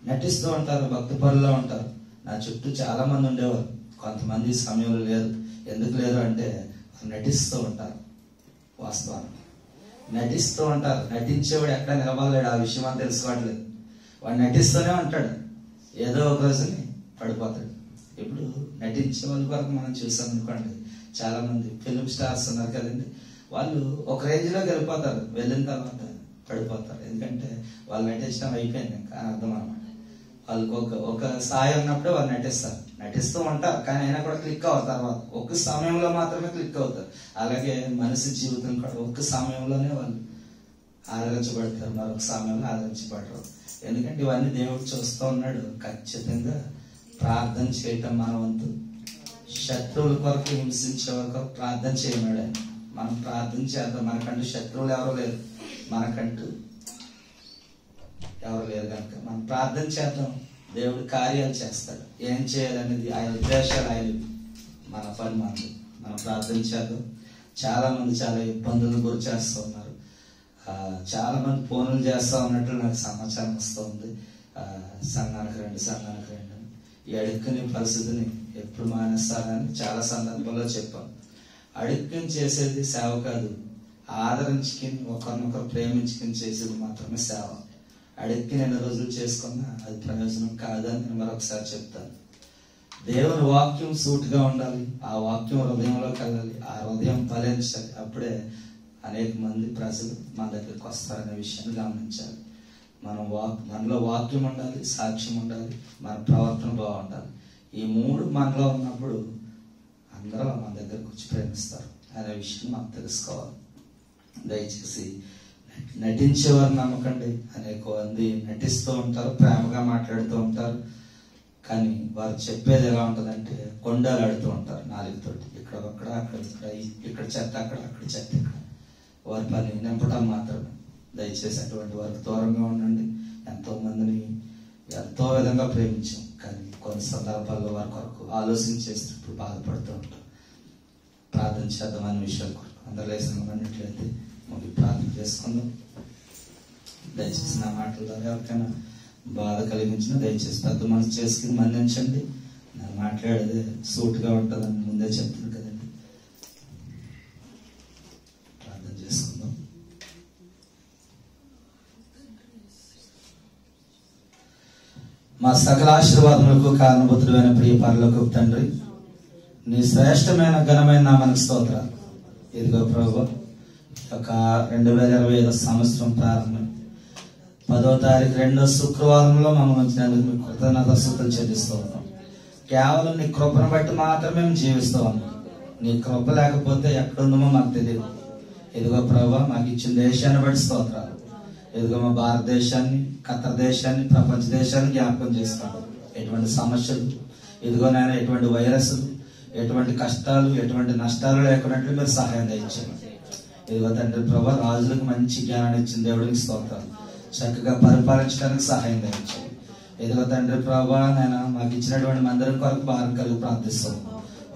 నటిస్తూ ఉంటారు, భక్తి పనుల్లో ఉంటారు. నా చుట్టూ చాలా మంది ఉండేవారు. కొంతమంది సమయంలో లేదు. ఎందుకు లేదు అంటే నటిస్తూ ఉంటారు. వాస్తవానికి నటిస్తూ ఉంటారు. నటించేవాడు ఎక్కడ నిలబడలేడు. ఆ విషయం అని తెలుసుకోవట్లేదు. వాడు నటిస్తూనే ఉంటాడు. ఏదో ఒక రోజుని పడిపోతాడు. ఇప్పుడు నటించే వాళ్ళ వరకు మనం చూసాం అనుకోండి, చాలా మంది ఫిలిం స్టార్స్ ఉన్నారు కదండి. వాళ్ళు ఒక రేంజ్లోకి వెళ్ళిపోతారు, వెళ్ళిన తర్వాత పడిపోతారు. ఎందుకంటే వాళ్ళు నటించడం అయిపోయింది ఇంకా అని అర్థం అనమాట. వాళ్ళకి ఒక స్థాయి ఉన్నప్పుడే వాళ్ళు నటిస్తూ ఉంటారు. కానీ అయినా కూడా క్లిక్ అవుతారు. తర్వాత ఒక్క సమయంలో మాత్రమే క్లిక్ అవుతారు. అలాగే మనిషి జీవితం కూడా ఒక్క సమయంలోనే వాళ్ళు ఆదరించబడతారు, మరొక సమయంలో ఆదరించబడరు. ఎందుకంటే ఇవన్నీ దేవుడు చూస్తూ ఉన్నాడు. ఖచ్చితంగా ప్రార్థన చేయటం మన వంతు. శత్రువుల కొరకు హింసించే వరకు ప్రార్థన చేయమన్నాడు ఆయన. మనం ప్రార్థన చేద్దాం. మనకంటూ శత్రువులు ఎవరు లేరు, మనకంటూ ఎవరు లేరు కనుక మనం ప్రార్థన చేద్దాం. దేవుడు కార్యాలు చేస్తాడు. ఏం చేయాలనేది ఆయన ఉద్దేశాలు ఆయన. మన పని మనం ప్రార్థన చేద్దాం. చాలా మంది చాలా ఇబ్బందులను గురి చేస్తూ ఉన్నారు. చాలా మంది ఫోన్లు చేస్తూ ఉన్నట్లు నాకు సమాచారం వస్తూ ఉంది. సంఘానికి రండి ఈ అడుక్కునే పరిస్థితిని ఎప్పుడు మానేస్తారని చాలా సందర్భంలో చెప్పాం. అడుక్కుని చేసేది సేవ కాదు, ఆదరించుకుని ఒకరినొకరు ప్రేమించుకుని చేసేది మాత్రమే సేవ. అడుక్కుని ఎన్ని రోజులు చేసుకున్నా అది ప్రయోజనం కాదని నేను మరొకసారి చెప్తాను. దేవుని వాక్యం సూటిగా ఉండాలి. ఆ వాక్యం హృదయంలోకి వెళ్ళాలి. ఆ హృదయం ఫలించాలి. అప్పుడే అనేక మంది ప్రజలు మన దగ్గరికి వస్తారనే విషయాన్ని గమనించాలి. మనలో వాక్యం ఉండాలి, సాక్ష్యం ఉండాలి, మన ప్రవర్తన బాగుండాలి. ఈ మూడు మనలో ఉన్నప్పుడు అందరూ మన దగ్గరకు వచ్చి ప్రేమిస్తారు అనే విషయం మనం తెలుసుకోవాలి. దయచేసి నటించేవారు నమ్మకండి. అనేక మంది నటిస్తూ ఉంటారు, ప్రేమగా మాట్లాడుతూ ఉంటారు. కానీ వారు చెప్పేది ఎలా ఉంటుందంటే కొండలు ఆడుతూ ఉంటారు నాలుగుతోటి. ఇక్కడ ఇక్కడ చెత్త అక్కడ చెత్త ఇక్కడ. వారి పని నింపడం మాత్రమే. దయచేసి అటువంటి వారికి దూరంగా ఉండండి. ఎంతో మందిని విధంగా ప్రేమించాం, కానీ కొన్ని సందర్భాల్లో వారి కొరకు ఆలోచన చేసినప్పుడు బాధపడుతూ ఉంటాం. ప్రార్థన చేద్దాం అనే విషయాలు అందరూ లేసినట్లయితే మాకు ప్రార్థన చేసుకుందాం. దయచేసి నా మాటల ద్వారా ఎవరికైనా బాధ కలిగించిన దయచేసి పెద్ద మనసు చేసుకుని మన్నించండి. నేను మాట్లాడేది సూటుగా ఉంటుందని ముందే చెప్తుంది కదండి. ప్రార్థన చేసుకుందాం. మా సకల ఆశీర్వాదములకు కారణభూతుడైన ప్రియ పరలోకపు తండ్రి, నీ శ్రేష్టమైన ఘనమైన నామానికి స్తోత్రాలు. ఇదిగో ప్రభువా, ఒక 2025 సంవత్సరం ప్రారంభం 10వ తారీఖు 2వ శుక్రవారంలో మమ్మల్ని వచ్చినందుకు మీకు కృతజ్ఞతాస్తుతులు చెల్లిస్తూ ఉన్నాం. కేవలం నీ కృపను బట్టి మాత్రమే మేము జీవిస్తూ ఉన్నాం. నీ కృప లేకపోతే ఎక్కడుందో మాకు తెలియదు. ఇదిగో ప్రభువా, మాకు ఇచ్చిన దేశాన్ని బట్టి స్తోత్రాలు. ఇదిగో మా భారతదేశాన్ని, ఖత్తర్ దేశాన్ని, ప్రపంచ దేశాన్ని జ్ఞాపకం చేస్తాం. ఎటువంటి సమస్యలు, ఇదిగో నాయన ఎటువంటి వైరస్లు, ఎటువంటి కష్టాలు, ఎటువంటి నష్టాలు లేకున్నట్లు మీరు సహాయం దయచేయండి. ఇదిగో తండ్రి ప్రభా, రాజులకు మంచి జ్ఞానాన్ని ఇచ్చిన దేవుడికి స్తోత్రాలు. చక్కగా పరిపాలించడానికి సహాయం దయచేయండి. ఇదిగో తండ్రి ప్రభా, నేను మాకు ఇచ్చినటువంటి మందిరం కొరకు భారం కలిగి ప్రార్థిస్తాము.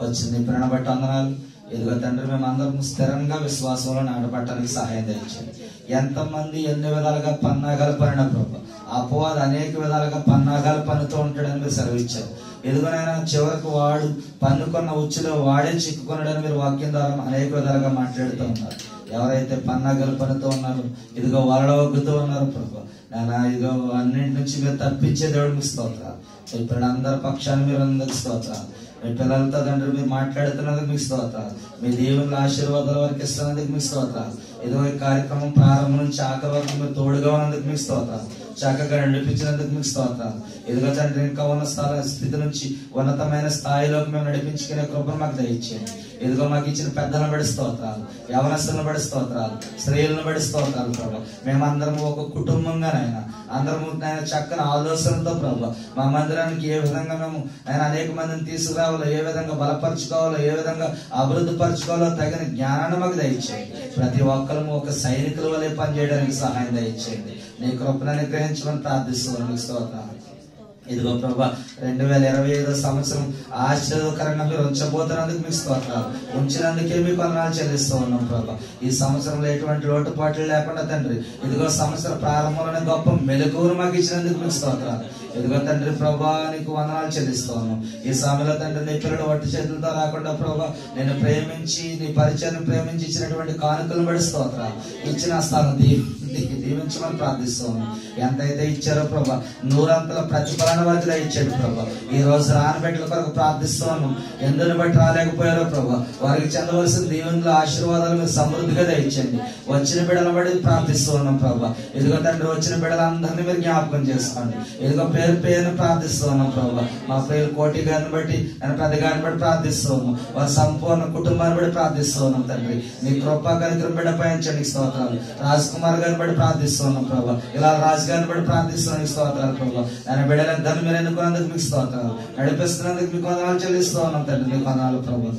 వచ్చింది ప్రేరణ బట్టి వందనాలు. ఇదిగో తండ్రి, మేము అందరం స్థిరంగా విశ్వాసంలో నాటపట్టడానికి సహాయం దయచేయండి. ఎంతమంది ఎన్ని విధాలుగా పన్నాగాలు పనిన ప్రభా, అపవాది అనేక విధాలుగా పన్నాగాలు పన్నుతూ ఉంటాడని మీరు సెలవిచ్చారు. ఎదుగునైనా చివరికి వాడు పన్నుకున్న ఉచ్చులో వాడే చిక్కుకున్నాడని మీరు వాక్యం ద్వారా అనేక విధాలుగా మాట్లాడుతూ ఉన్నారు. ఎవరైతే పన్నాగాలు పన్నుతూ ఉన్నారో, ఇదిగో వలలో వగ్గుతూ ఉన్నారు ప్రభా, నేను ఇదిగో అన్నింటి నుంచి మీరు తప్పించే దేవుడు మీకు స్తోత్రాలు. ఇప్పుడు అందరి పక్షాన్ని మీరు అందరికి స్తోత్రాలు. మీ పిల్లలతో తండ్రి మీరు మాట్లాడుతున్నందుకు మీకు స్తోత్రాలు. మీ దేవుని ఆశీర్వాదాల వరకు ఇస్తున్నందుకు మీకు స్తోత్రాలు. ఇదిగో ఈ కార్యక్రమం ప్రారంభం నుంచి ఆఖరి వరకు మీరు తోడుగా ఉన్నందుకు మీకు స్తోత్రాలు. చక్కగా నడిపించినందుకు మీకు స్తోత్రాలు. ఎదుగో తండ్రి, ఇంకా ఉన్న స్థితి నుంచి ఉన్నతమైన స్థాయిలోకి మేము నడిపించుకునే కృపను మాకు దయచేయండి. ఎదుగో మాకు ఇచ్చిన పెద్దలను బడి స్తోత్రాలు, యవనస్తులను బడి స్తోత్రాలు, స్త్రీలను బడి స్తోత్రాలు ప్రభా. మేమందరం ఒక కుటుంబంగానైనా అందరము ఆయన చక్కని ఆలోచనతో ప్రభా, మా మందిరానికి ఏ విధంగా మేము ఆయన అనేక మందిని తీసుకురావాలో, ఏ విధంగా బలపరుచుకోవాలో, ఏ విధంగా అభివృద్ధి పరచుకోవాలో తగిన జ్ఞానాన్ని మాకు దయచేయండి. ప్రతి ఒక్కరము ఒక సైనికుల వలె పనిచేయడానికి సహాయం దయచేయండి. నీ కృపను అనుగ్రహించమని ప్రార్థిస్తున్నాను. మీకు స్తోత్రాలు. ఇదిగో ప్రభా, 2025 సంవత్సరం ఆశ్చర్యకరంగా మీరు ఉంచబోతున్నందుకు మీకు స్తోత్రాలు. ఉంచినందుకే మీకు వందనాలు చెల్లిస్తూ ఉన్నాం ప్రభా. ఈ సంవత్సరంలో ఎటువంటి లోటుపాట్లు లేకుండా తండ్రి, ఇదిగో సంవత్సర ప్రారంభంలోనే గొప్ప మెలకువను మాకు ఇచ్చినందుకు మీకు స్తోత్రాలు. ఇదిగో తండ్రి ప్రభా, నీకు వందనాలు చెల్లిస్తూ ఉన్నాం. ఈ సమయంలో తండ్రి, నీ పిల్లలు వట్టి చేతులతో రాకుండా ప్రభా, నేను ప్రేమించి నీ పరిచయం ప్రేమించి ఇచ్చినటువంటి కానుకలను బడి స్తోత్రాలు. ఇచ్చిన స్థానం దీవించమని ప్రార్థిస్తూ ఉన్నాం. ఎంతైతే ఇచ్చారో ప్రభా, 100 ప్రతిఫలన వరకు ఇచ్చాడు ప్రభా. ఈ రోజు రాని బిడ్డల కొరకు ప్రార్థిస్తూ ఉన్నాం. ఎందుని బట్టి రాలేకపోయారో ప్రభా, వారికి చెందవలసిన దీవెనల ఆశీర్వాదాలు మీరు సమృద్ధిగా దయచేయండి. వచ్చిన బిడ్డల బట్టి ప్రార్థిస్తూ ఉన్నాం ప్రభా. ఇదిగో తండ్రి, వచ్చిన బిడ్డలందరినీ మీరు జ్ఞాపకం చేసుకోండి. ఇదిగో పేరు పేరును ప్రార్థిస్తూ ఉన్నాం ప్రభా. మా పేరు కోటి గారిని బట్టి, నేను పెద్ద గారిని బట్టి ప్రార్థిస్తూ ఉన్నాం. వారి సంపూర్ణ కుటుంబాన్ని బట్టి ప్రార్థిస్తూ ఉన్నాం తండ్రి. నీ కృపా కనికరం బిడ్డ పయించండి స్తోత్రాలు. రాజ్ కుమార్ గారిని బట్టి ప్రార్థిస్తూ ఉన్నాం ప్రభా. ఇలా రాజు గారిని బట్టి ప్రార్థిస్తున్నాను స్తోత్రాలు ప్రభా. నేను బిడ్డలందరినీ మీరు ఎన్నుకున్నందుకు మీకు స్తోత్రాలు. నడిపిస్తున్నందుకు మీకు వందనాలు చెల్లిస్తూ ఉన్నాం తండ్రి. మీకు వందనాలు ప్రభా.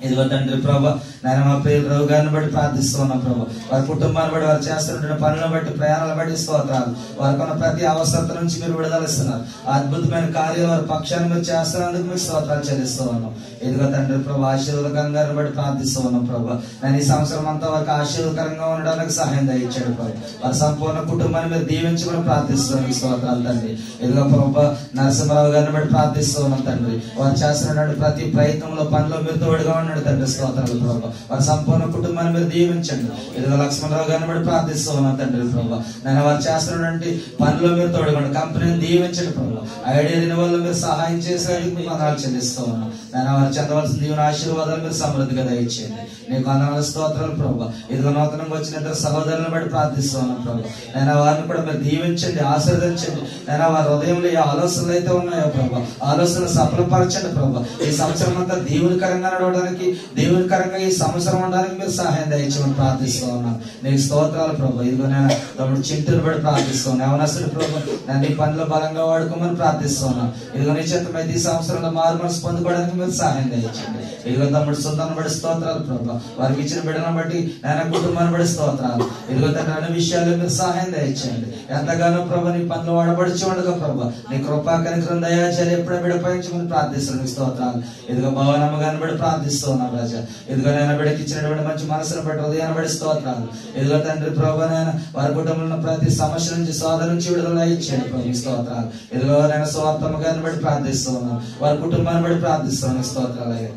ఇదిగో తండ్రి ప్రభా, నేను మా ప్రియుల రావు గారిని బట్టి ప్రార్థిస్తూ ఉన్నాం ప్రభా. వారి కుటుంబాన్ని బట్టి, వారు చేస్తున్న పనులను బట్టి, ప్రయాణాలను బట్టి స్తోత్రాలు. వారికి ఉన్న ప్రతి అవసరత నుంచి మీరు విడుదలిస్తున్నారు. అద్భుతమైన కార్యాలు వారి పక్షాన్ని మీరు చేస్తున్నందుకు మీకు స్తోత్రాలు చెల్లిస్తూ ఉన్నాం. ఇదిగో తండ్రి ప్రభా, ఆశీర్వాదకరంగా బట్టి ప్రార్థిస్తూ ఉన్నాం ప్రభా. నేను ఈ సంవత్సరం అంతా వారికి ఆశీర్వాదకరంగా ఉండడానికి సహాయం దయచేయండి ప్రభా. వారి సంపూర్ణ కుటుంబాన్ని మీరు దీవించమని ప్రార్థిస్తున్నాం స్తోత్రాలు తండ్రి. ఇదిగో ప్రభా, నరసింహరావు గారిని బట్టి ప్రార్థిస్తూ ఉన్నాం తండ్రి. వారు చేస్తున్నటువంటి ప్రతి ప్రయత్నంలో, పనిలో మీరు తోడుగా ఉన్నాడు తండ్రి. స్తోత్రాలు ప్రభా. వారి సంపూర్ణ కుటుంబాన్ని మీరు దీవించండి. ఇదిగో లక్ష్మణరావు గారిని బట్టి ప్రార్థిస్తూ ఉన్నాం తండ్రి ప్రభా. నేను వారు చేస్తున్నటువంటి పనిలో మీరు తోడుకోండి. కంపెనీని దీవించండి ప్రభా. ఐడియా వల్ల మీరు సహాయం చేసేందుకు మీకు వందనాలు చెల్లిస్తూ ఉన్నాం. నేను వారు చెందవలసిన దీవెన ఆశీర్వాదాలు మీరు సమృద్ధిగా దయచేయండి. నీకు వందనాలు స్తోత్రాలు ప్రభా. ఇదిగో నూతనంగా వచ్చిన ఇద్దరు సహోదరులను బట్టి ప్రార్థిస్తూ ఉన్నాం ప్రభా. నేను వారిని కూడా మీరు దీవించండి, ఆశీర్వదించండి. నేను వారి హృదయంలో ఏ ఆలోచనలు అయితే ఉన్నాయో ప్రభా, ఆలోచనలు సఫలపరచండి ప్రభా. ఈ సంవత్సరం అంతా దీవునికరంగా నడవడానికి, దేవునికరంగా ఈ సంవత్సరం ఉండడానికి మీరు సహాయం దయచేయమని ప్రార్థిస్తూ ఉన్నాను. నీకు స్తోత్రాలు ప్రభా. ఇదిగో నేను తమ్ముడు చింతలు బట్టి ప్రార్థిస్తూ ఉన్నాను. యవనస్తుడు ప్రభా, నేను నీ పనిలో బలంగా వాడుకోమని ప్రార్థిస్తూ ఉన్నాను. ఇదిగో నీ చేతమైతే ఈ సంవత్సరంలో మారు మనసు పొందుకోవడానికి మీరు సహాయం దయచేయండి. ఇదిగో తమ్ముడు సొంతాన్ని బట్టి స్తోత్రాలు ప్రభా. వారికి ఇచ్చిన బిడ్డలను బట్టి ఆయన కుటుంబాన్ని బట్టి స్తోత్రాలు. ఇదిగో తన అన్ని విషయాల్లో మీరు సహాయం దయచేయండి. ఎంతగానో ప్రభా నీ పనులు వాడబడిచి ఉండగా ప్రభా, నీ కృపా కనికరం దయాచార్య ఎప్పుడూ విడపయించమని ప్రార్థిస్తున్నాను. స్తోత్రాలు. ఇదిగో భవనమ్మ గారిని బట్టి ప్రార్థిస్తూ ప్రార్థిస్తూ ఉన్నాం రాజా. ఇదిగో నేను బిడ్డకి ఇచ్చినటువంటి మంచి మనసును బట్టి హృదయాన్ని బట్టి స్తోత్రాలు. ఇదిగో తండ్రి ప్రభు నేను వారి కుటుంబంలో ప్రతి సమస్య నుంచి శోధన నుంచి విడుదల ఇచ్చేయండి ప్రభు స్తోత్రాలు. ఇదిగో నేను స్వార్థమ్మ గారిని బట్టి ప్రార్థిస్తూ ఉన్నాను, వారి కుటుంబాన్ని బట్టి ప్రార్థిస్తున్నాను స్తోత్రాలు.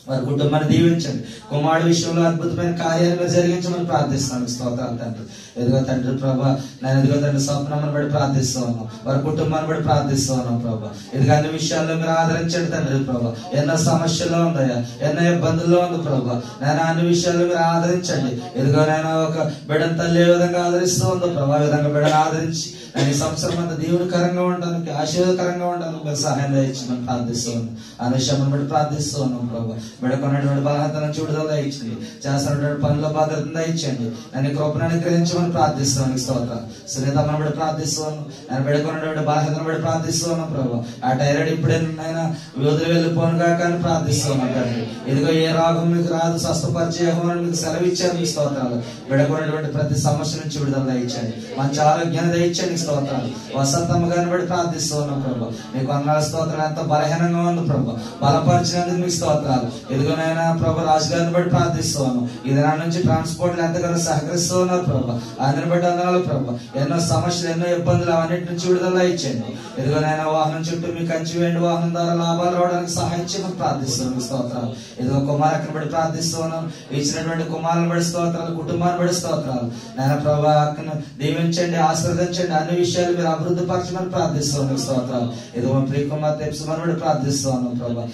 వారి కుటుంబాన్ని దీవించండి. కుమారుడు విషయంలో అద్భుతమైన కార్యాలు జరిగించమని ప్రార్థిస్తున్నాను స్తోత్రాలు తండ్రి. ఎదుగో తండ్రి ప్రభా నేను ఎదుగో తండ్రి స్వప్నమ్మని బట్టి ప్రార్థిస్తూ ఉన్నాం, వారి కుటుంబాన్ని బట్టి ప్రార్థిస్తూ ఉన్నాం ప్రభా. ఎదుగు అన్ని విషయాల్లో మీరు ఆదరించండి తండ్రి ప్రభా. ఎన్నో సమస్యల్లో ఉందయ్యా, ఎన్నో ఇబ్బందుల్లో ఉంది ప్రభా. నేను అన్ని విషయాల్లో మీరు ఆదరించండి. ఎదుగో నేను ఒక బిడ్డను తల్లి ఏ విధంగా ఆదరిస్తూ ఉందో ప్రభా, ఆ విధంగా బిడ్డను ఆదరించి నేను ఈ సంవత్సరం అంతా దేవునికరంగా ఉండడానికి ఆశీర్వాదకరంగా ఉండడానికి మీరు సహాయం దయచేయమని ప్రార్థిస్తూ ఉన్నాం. ఆ విషయాన్ని బట్టి ప్రార్థిస్తూ ఉన్నాం ప్రభా. బిడ్డకున్నటువంటి బలహీనత నుంచి విడుదల దయచేయండి, చేస్తున్నటువంటి పనుల భద్రతను దయచేయండి. నేను కృపను అనుగ్రహించమని ప్రార్థిస్తున్నాను స్తోత్రాలు. సునీతమ్మను బట్టి ప్రార్థిస్తున్నాను, నేను బిడ్డకున్నటువంటి బలహీనతను బట్టి ప్రార్థిస్తున్నాను ప్రభా. ఆ టైరాయిడ్ ఇప్పుడైనా వదిలి వెళ్ళిపోను కాక అని ప్రార్థిస్తున్నాను తండ్రి. ఇదిగో ఏ రోగం మీకు రాదు, స్వస్థపరిచే యెహోవా మీకు సెలవు ఇచ్చారు మీ స్తోత్రాలు. బిడ్డకున్నటువంటి ప్రతి సమస్య నుంచి విడుదల దయచేయండి, మంచి ఆరోగ్యాన్ని దయచేయండి స్తోత్రాలు. వసంతమ్మ గారిని బట్టి ప్రార్థిస్తూ ఉన్నాం ప్రభా. మీకు వందనాలు స్తోత్రాలు. ఎంత బలహీనంగా ఉంది ప్రభా, బలపరిచినందుకు మీకు స్తోత్రాలు. ఎదుగునైనా ప్రభా రాజు గారిని బట్టి ప్రార్థిస్తూ ఉన్నాం. ఈ దినాల నుంచి ట్రాన్స్పోర్ట్ ఎంతగానో సహకరిస్తూ ఉన్నారు ప్రభా, అందరిని బట్టి వందనాలు ప్రభా. ఎన్నో సమస్యలు ఎన్నో ఇబ్బందులు అవన్నిటి నుంచి విడుదల ఇచ్చేయండి. ఎదుగునైనా వాహనం చుట్టూ మీకు కంచి వేయండి, వాహనం ద్వారా లాభాలు రావడానికి సహాయం చేయమని ప్రార్థిస్తున్నాం స్తోత్రాలు. ఎదుగో కుమారక్కని బట్టి ప్రార్థిస్తూ ఉన్నాం, ఇచ్చినటువంటి కుమారులను బట్టి స్తోత్రాలు, కుటుంబాన్ని బట్టి స్తోత్రాలు. నేను ప్రభా అక్కను దీవించండి, ఆశీర్వదించండి, అన్ని విషయాలు మీరు అభివృద్ధి పరచమని ప్రార్థిస్తున్నాం స్తోత్రాలు. ఏదో మా ప్రియ కుమార్ తెప్సమని బట్టి ప్రార్థిస్తూ ఉన్నాం ప్రభా.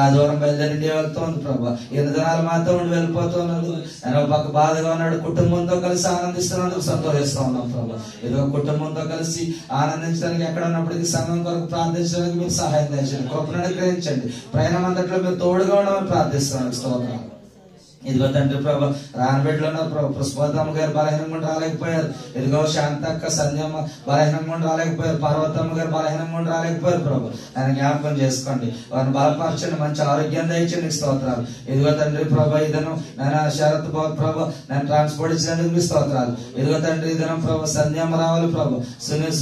ఆదివారం బయలుదేరి వెళ్తోంది ప్రభా, ఎన్ని దినాలు మాతో ఉండి వెళ్ళిపోతున్నది. నేను ఒక పక్క బాధగా ఉన్నాడు, కుటుంబంతో కలిసి ఆనందిస్తున్నందుకు సంతోషిస్తూ ఉన్నాం ప్రభా. ఏదో కుటుంబంతో కలిసి ఆనందించడానికి ఎక్కడ ఉన్నప్పటికీ సంఘం కొరకు ప్రార్థించడానికి మీరు సహాయం చేయండి, కృపను అనుగ్రహించండి. ప్రయాణం అంతట్లో మీరు తోడుగా ఉండమని ప్రార్థిస్తున్నాను స్తోత్రాలు. ఇదిగో తండ్రి ప్రభా రానబెట్లో ఉన్నారు ప్రభా. పుష్పతమ్మ గారు బలహీనంగా రాలేకపోయారు. ఇదిగో శాంతక్క సంధ్యమ్మ బలహీనంగా రాలేకపోయారు. పార్వతమ్మ గారు బలహీనంగా రాలేకపోయారు ప్రభా. ఆయన జ్ఞాపకం చేసుకోండి, వారిని బలపరచండి, మంచి ఆరోగ్యం దయచండి స్తోత్రాలు. ఇదిగో తండ్రి ప్రభా ఇదను నేను శరత్ బాబు ప్రభా నేను ట్రాన్స్పోర్ట్ ఇచ్చినందుకు మీ స్తోత్రాలు. ఇదిగో తండ్రి ఇదనం ప్రభా సంధ్యమ్మ రావాలి ప్రభా,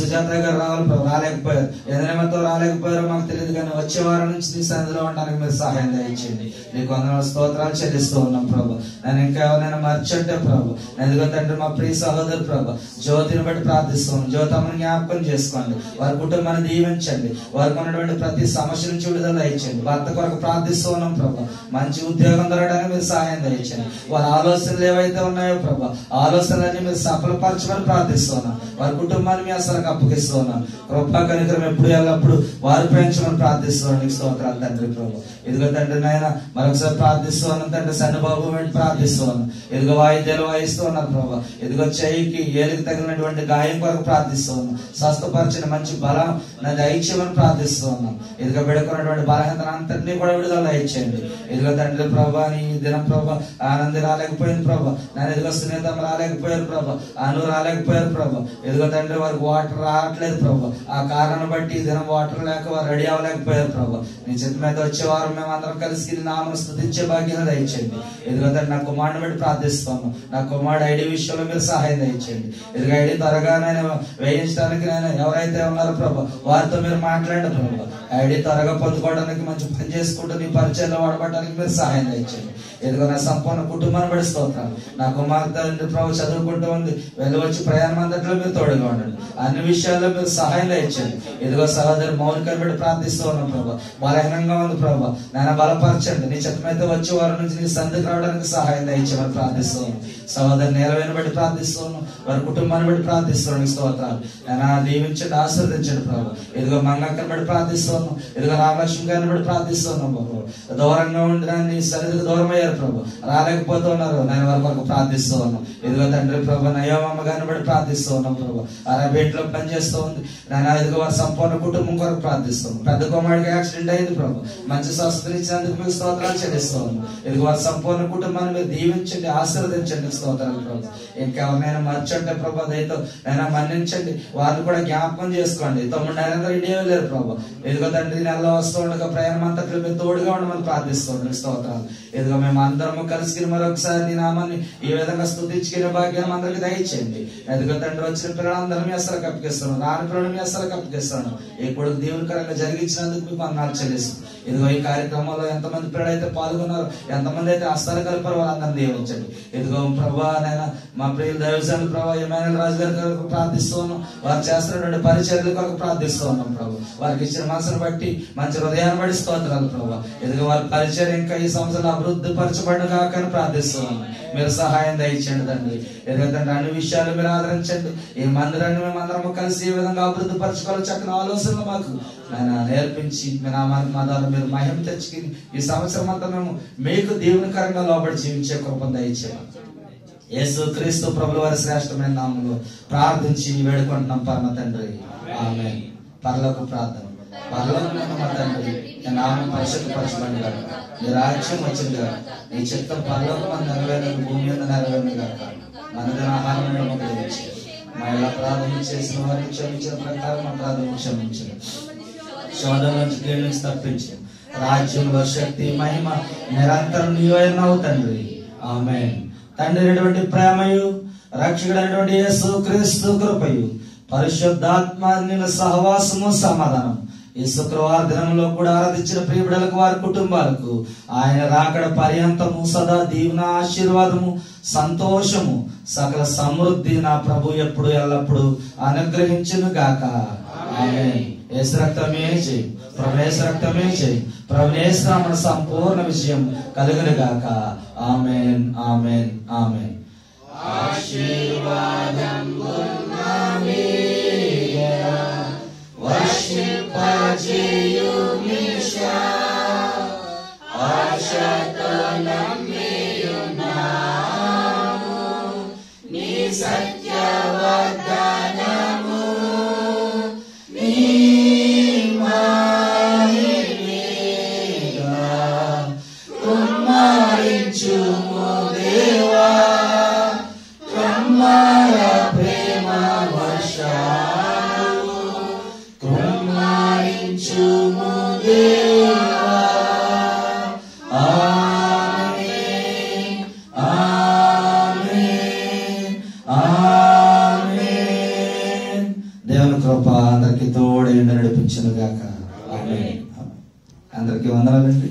సుజాత గారు రావాలి ప్రభా, రాలేకపోయారు. ఎదనేమతో రాలేకపోయారో మాకు తెలియదు, కానీ వచ్చే వారం నుంచి నీ సన్నిధిలో ఉండడానికి మీరు సహాయం దయచేయండి. నీకు వందనాలు స్తోత్రాలు చెల్లిస్తూ ఉన్నాం ప్రభు. నేను ఇంకా ఎవరైనా మర్చంటే ప్రభు, ఎందుకో తండ్రి మా ప్రియ సహోదరు ప్రభు జ్యోతిని బట్టి ప్రార్థిస్తున్నాం. జ్యోతమ్మని జ్ఞాపకం చేసుకోండి, వారి కుటుంబాన్ని దీవించండి, వారికి ఉన్నటువంటి ప్రతి సమస్య నుంచి విడుదల దయచేయండి. భర్త కొరకు ప్రార్థిస్తూ ఉన్నాం ప్రభు, మంచి ఉద్యోగం దొరకడానికి మీరు సహాయం దయచేయండి. వారి ఆలోచనలు ఏవైతే ఉన్నాయో ప్రభు, ఆలోచనలన్నీ మీరు సఫలపరచమని ప్రార్థిస్తున్నాం. వారి కుటుంబాన్ని మీ అసలు అప్పగిస్తూ ఉన్నాం. కృపా కనికరం ఎప్పుడు ఎల్లప్పుడు వారు పెంచమని ప్రార్థిస్తున్నాం. నీకు స్తోత్రాలు తండ్రి ప్రభు. ఇదిగో తండ్రి నాయన మరొకసారి ప్రార్థిస్తూ ఉన్నాం తండ్రి. సన్నబాబు ప్రార్థిస్తూ ఉన్నాం. ఎదుగో వాయిద్యాలు వాయిస్తూ ఉన్నారు ప్రభా. ఎదుగో చెయ్యికి ఏలికి తగిలినటువంటి గాయం కొరకు ప్రార్థిస్తూ ఉన్నాం. స్వస్థపరిచిన మంచి బలం నా దయచేయమని ప్రార్థిస్తూ ఉన్నాం. ఎదుగో బిడకున్నటువంటి బలహీనతను అంతటినీ కూడా విడుదల దయచేయండి. ఎదుగో తండ్రి ప్రభా నీ దినం ప్రభా ఆనంది రాలేకపోయింది ప్రభా, నేను ఎదుగో సునీతం రాలేకపోయారు ప్రభా, అను రాలేకపోయారు ప్రభా. ఎదుగో తండ్రి వారికి వాటర్ రావట్లేదు ప్రభా, ఆ కారణం బట్టి ఈ దినం వాటర్ లేక వారు రెడీ అవ్వలేకపోయారు ప్రభా. నీ చేతి మీద వచ్చేవారు మేము అందరం కలిసి నామను స్తుతించే భాగ్యం దయచేయండి. ఎదుగుతా నా కుమారుని బట్టి ప్రార్థిస్తాను. నా కుమారుడు ఐడి విషయంలో మీరు సహాయం దయచేయండి. ఎదుగు ఐడి త్వరగా నేను వేయించడానికి నేను ఎవరైతే ఉన్నారో ప్రభా వారితో మీరు మాట్లాడండి ప్రభా. ఐడి త్వరగా పొందుకోవడానికి మంచి పని చేసుకుంటూ నీ పరిచయంలో వాడబడడానికి మీరు సహాయం దయచేయండి. ఎదుగు నా సంపూర్ణ కుటుంబాన్ని బట్టి స్తోత్రాలు. నా కుమార్తె ప్రభు చదువుకుంటూ ఉంది, వెళ్ళి వచ్చి ప్రయాణం అంతట్లో మీరు తోడుగా ఉండండి, అన్ని విషయాల్లో మీరు సహాయం దయచేయండి. ఎదుగో సహోదరు మౌనికని బట్టి ప్రార్థిస్తూ ఉన్నాం ప్రభా, బలహీనంగా ఉంది ప్రభా, నేను బలపరచండి. నీ చిత్తమైతే వచ్చే వారి నుంచి నీ సంధికి రావడానికి సహాయం దయచేయమని ప్రార్థిస్తూ ఉన్నాం. సహోదరు నేలవేని బట్టి ప్రార్థిస్తూ ఉన్నాం, వారి కుటుంబాన్ని బట్టి ప్రార్థిస్తున్నాం. స్తోత్రాలు నేను దీవించండి, ఆశీర్వదించండి ప్రభు. ఎదుగో మంగక్కని బట్టి ప్రార్థిస్తున్నాం. ఎదుగో రామలక్ష్మి గారిని బట్టి ప్రార్థిస్తున్నాం ప్రభు. దూరంగా ఉండడాన్ని సరిదికి దూరం అయ్యారు ప్రభు, రాలేకపోతూ ఉన్నారు, నేను వారి కొరకు ప్రార్థిస్తూ ఉన్నాం. ఎదుగో తండ్రి ప్రభు నయోమమ్మ గారిని బట్టి ప్రార్థిస్తూ ఉన్నాం ప్రభు, అరబేట్లో పనిచేస్తూ ఉంది, నేను ఎదుగో వారి సంపూర్ణ కుటుంబం కొరకు ప్రార్థిస్తున్నాం. పెద్ద కుమారుడికి యాక్సిడెంట్ అయింది ప్రభు, మంచి స్వస్థత ఇచ్చినందుకు మీకు స్తోత్రాలు చెల్లిస్తూ ఉన్నాం. ఎదుగో వారి సంపూర్ణ కుటుంబాన్ని మీరు దీవించండి, ఆశీర్వదించండి. స్తోత్రాలు ప్రభు. ఇంకెవరినైనా మర్చండి అంటే ప్రభా దయతో ఆయన మన్నించండి, వారిని కూడా జ్ఞాపకం చేసుకోండి. తమ్ముడు నరేంద్ర ఇండియా లేరు ప్రభా, ఎదుగో తండ్రి నెలలో వస్తూ ఉండగా ప్రయాణం అంతట్లో మీరు తోడుగా ఉండమని ప్రార్థిస్తూ ఉండండి. స్తోత్రాలు. ఎదుగో మేము అందరము కలిసి మరొకసారి నీ నామాన్ని ఈ విధంగా స్తుతించుకునే భాగ్యం అందరికి దయచేయండి. ఎదుగో తండ్రి వచ్చిన పిల్లలందరూ మీ అసలు కప్పిస్తున్నాను, రాని పిల్లలు మీ అసలు కప్పిస్తున్నాను. ఈ కొడుకు దీవునికరంగా జరిగించినందుకు మీకు వందనాలు చెల్లిస్తున్నాను. ఇదిగో ఈ కార్యక్రమంలో ఎంతమంది పిల్లలైతే పాల్గొన్నారు, ఎంతమంది అయితే హస్తాలు కలిపారు, వాళ్ళందరినీ దీవించండి. ఇదిగో ప్రభా నాయన మా ప్రియుల దైవజనులు ప్రభా ఎమ్మెల్యే రాజు గారి కొరకు ప్రార్థిస్తూ ఉన్నాం. వారు చేస్తున్నటువంటి పరిచర్యల కొరకు ప్రార్థిస్తూ ఉన్నాం ప్రభు. వారికి ఇచ్చిన మనసును బట్టి మంచి హృదయాన్ని బట్టి స్తోత్రాలు ప్రభా. ఇదిగో వారి పరిచర్య ఇంకా ఈ సంవత్సరంలో అభివృద్ధి పరచబడిన కాకని ప్రార్థిస్తూ ఉన్నాం. మీరు సహాయం దయచేయండి తండ్రి. ఎందుకంటే అన్ని విషయాలు మీరు ఆదరించండి. ఈ మందిరాన్ని మేము అందరం కలిసి ఏ విధంగా అభివృద్ధి పరచుకోవాలో చక్కని ఆలోచనలు మాకు ఆయన నేర్పించి మీ నామానికి మా ద్వారా మీరు మహిమ తెచ్చుకుని ఈ సంవత్సరం అంతా మేము మీకు దీవెనకరంగా లోబడి జీవించే కృపను దయచేయండి. యేసు క్రీస్తు ప్రభుల వారి శ్రేష్టమైన నామములో ప్రార్థించి వేడుకుంటున్నాం పరమ తండ్రి, ఆమేన్. పరలోక ప్రార్థన. పరలోకమైన మా తండ్రి, నీ నామం పరిశుద్ధపరచబడిన గాక, నీ రాజ్యం వచ్చింది గాక, నీ చిత్తం పరలోకమందు నెరవేరును భూమి మీద నెరవేరును గాక. మనదిన ఆహారం మాకు దయచేయండి. మా ఇలా ప్రార్థన చేసిన వారిని క్షమించిన ప్రకారం మా ప్రార్థన క్షమించండి. శోధన నుంచి కీడు నుంచి తప్పించు. రాజ్యంలో శక్తి మహిమ నిరంతరం నీవేనవు తండ్రి, ఆమేన్. తండ్రి అయినటువంటి ప్రేమయు రక్షకుడైనటువంటి యేసు క్రీస్తు కృపయు పరిశుద్ధాత్మ సహవాసము సమాధానం ఈ శుక్రవార దినంలో కూడా ఆరాధించిన ప్రియ బిడ్డలకు వారి కుటుంబాలకు ఆయన రాకడ పర్యంతము సదా దీవెన ఆశీర్వాదము సంతోషము సకల సమృద్ధి నా ప్రభు ఎప్పుడు ఎల్లప్పుడు అనుగ్రహించును గాక, ఆమేన్. యేసు రక్తమే జయం, ప్రభు యేసు రక్తమే జయం, ప్రభు యేసు నామమున సంపూర్ణ విజయం కలుగును గాక, ఆమేన్, ఆమేన్, ఆమేన్. ఆశీర్వాదం సత్యవర్ధనము నీ మహిమేగా కుమ్మరించుము దేవా, కుమ్మర ప్రేమ వర్షాలు కుమ్మరించుము దేవా, ఆమేన్, ఆమేన్, ఆమేన్. దేవుని కృప అందరికి తోడై నడిపించును గాక, ఆమేన్. అందరికీ వందనాలండి.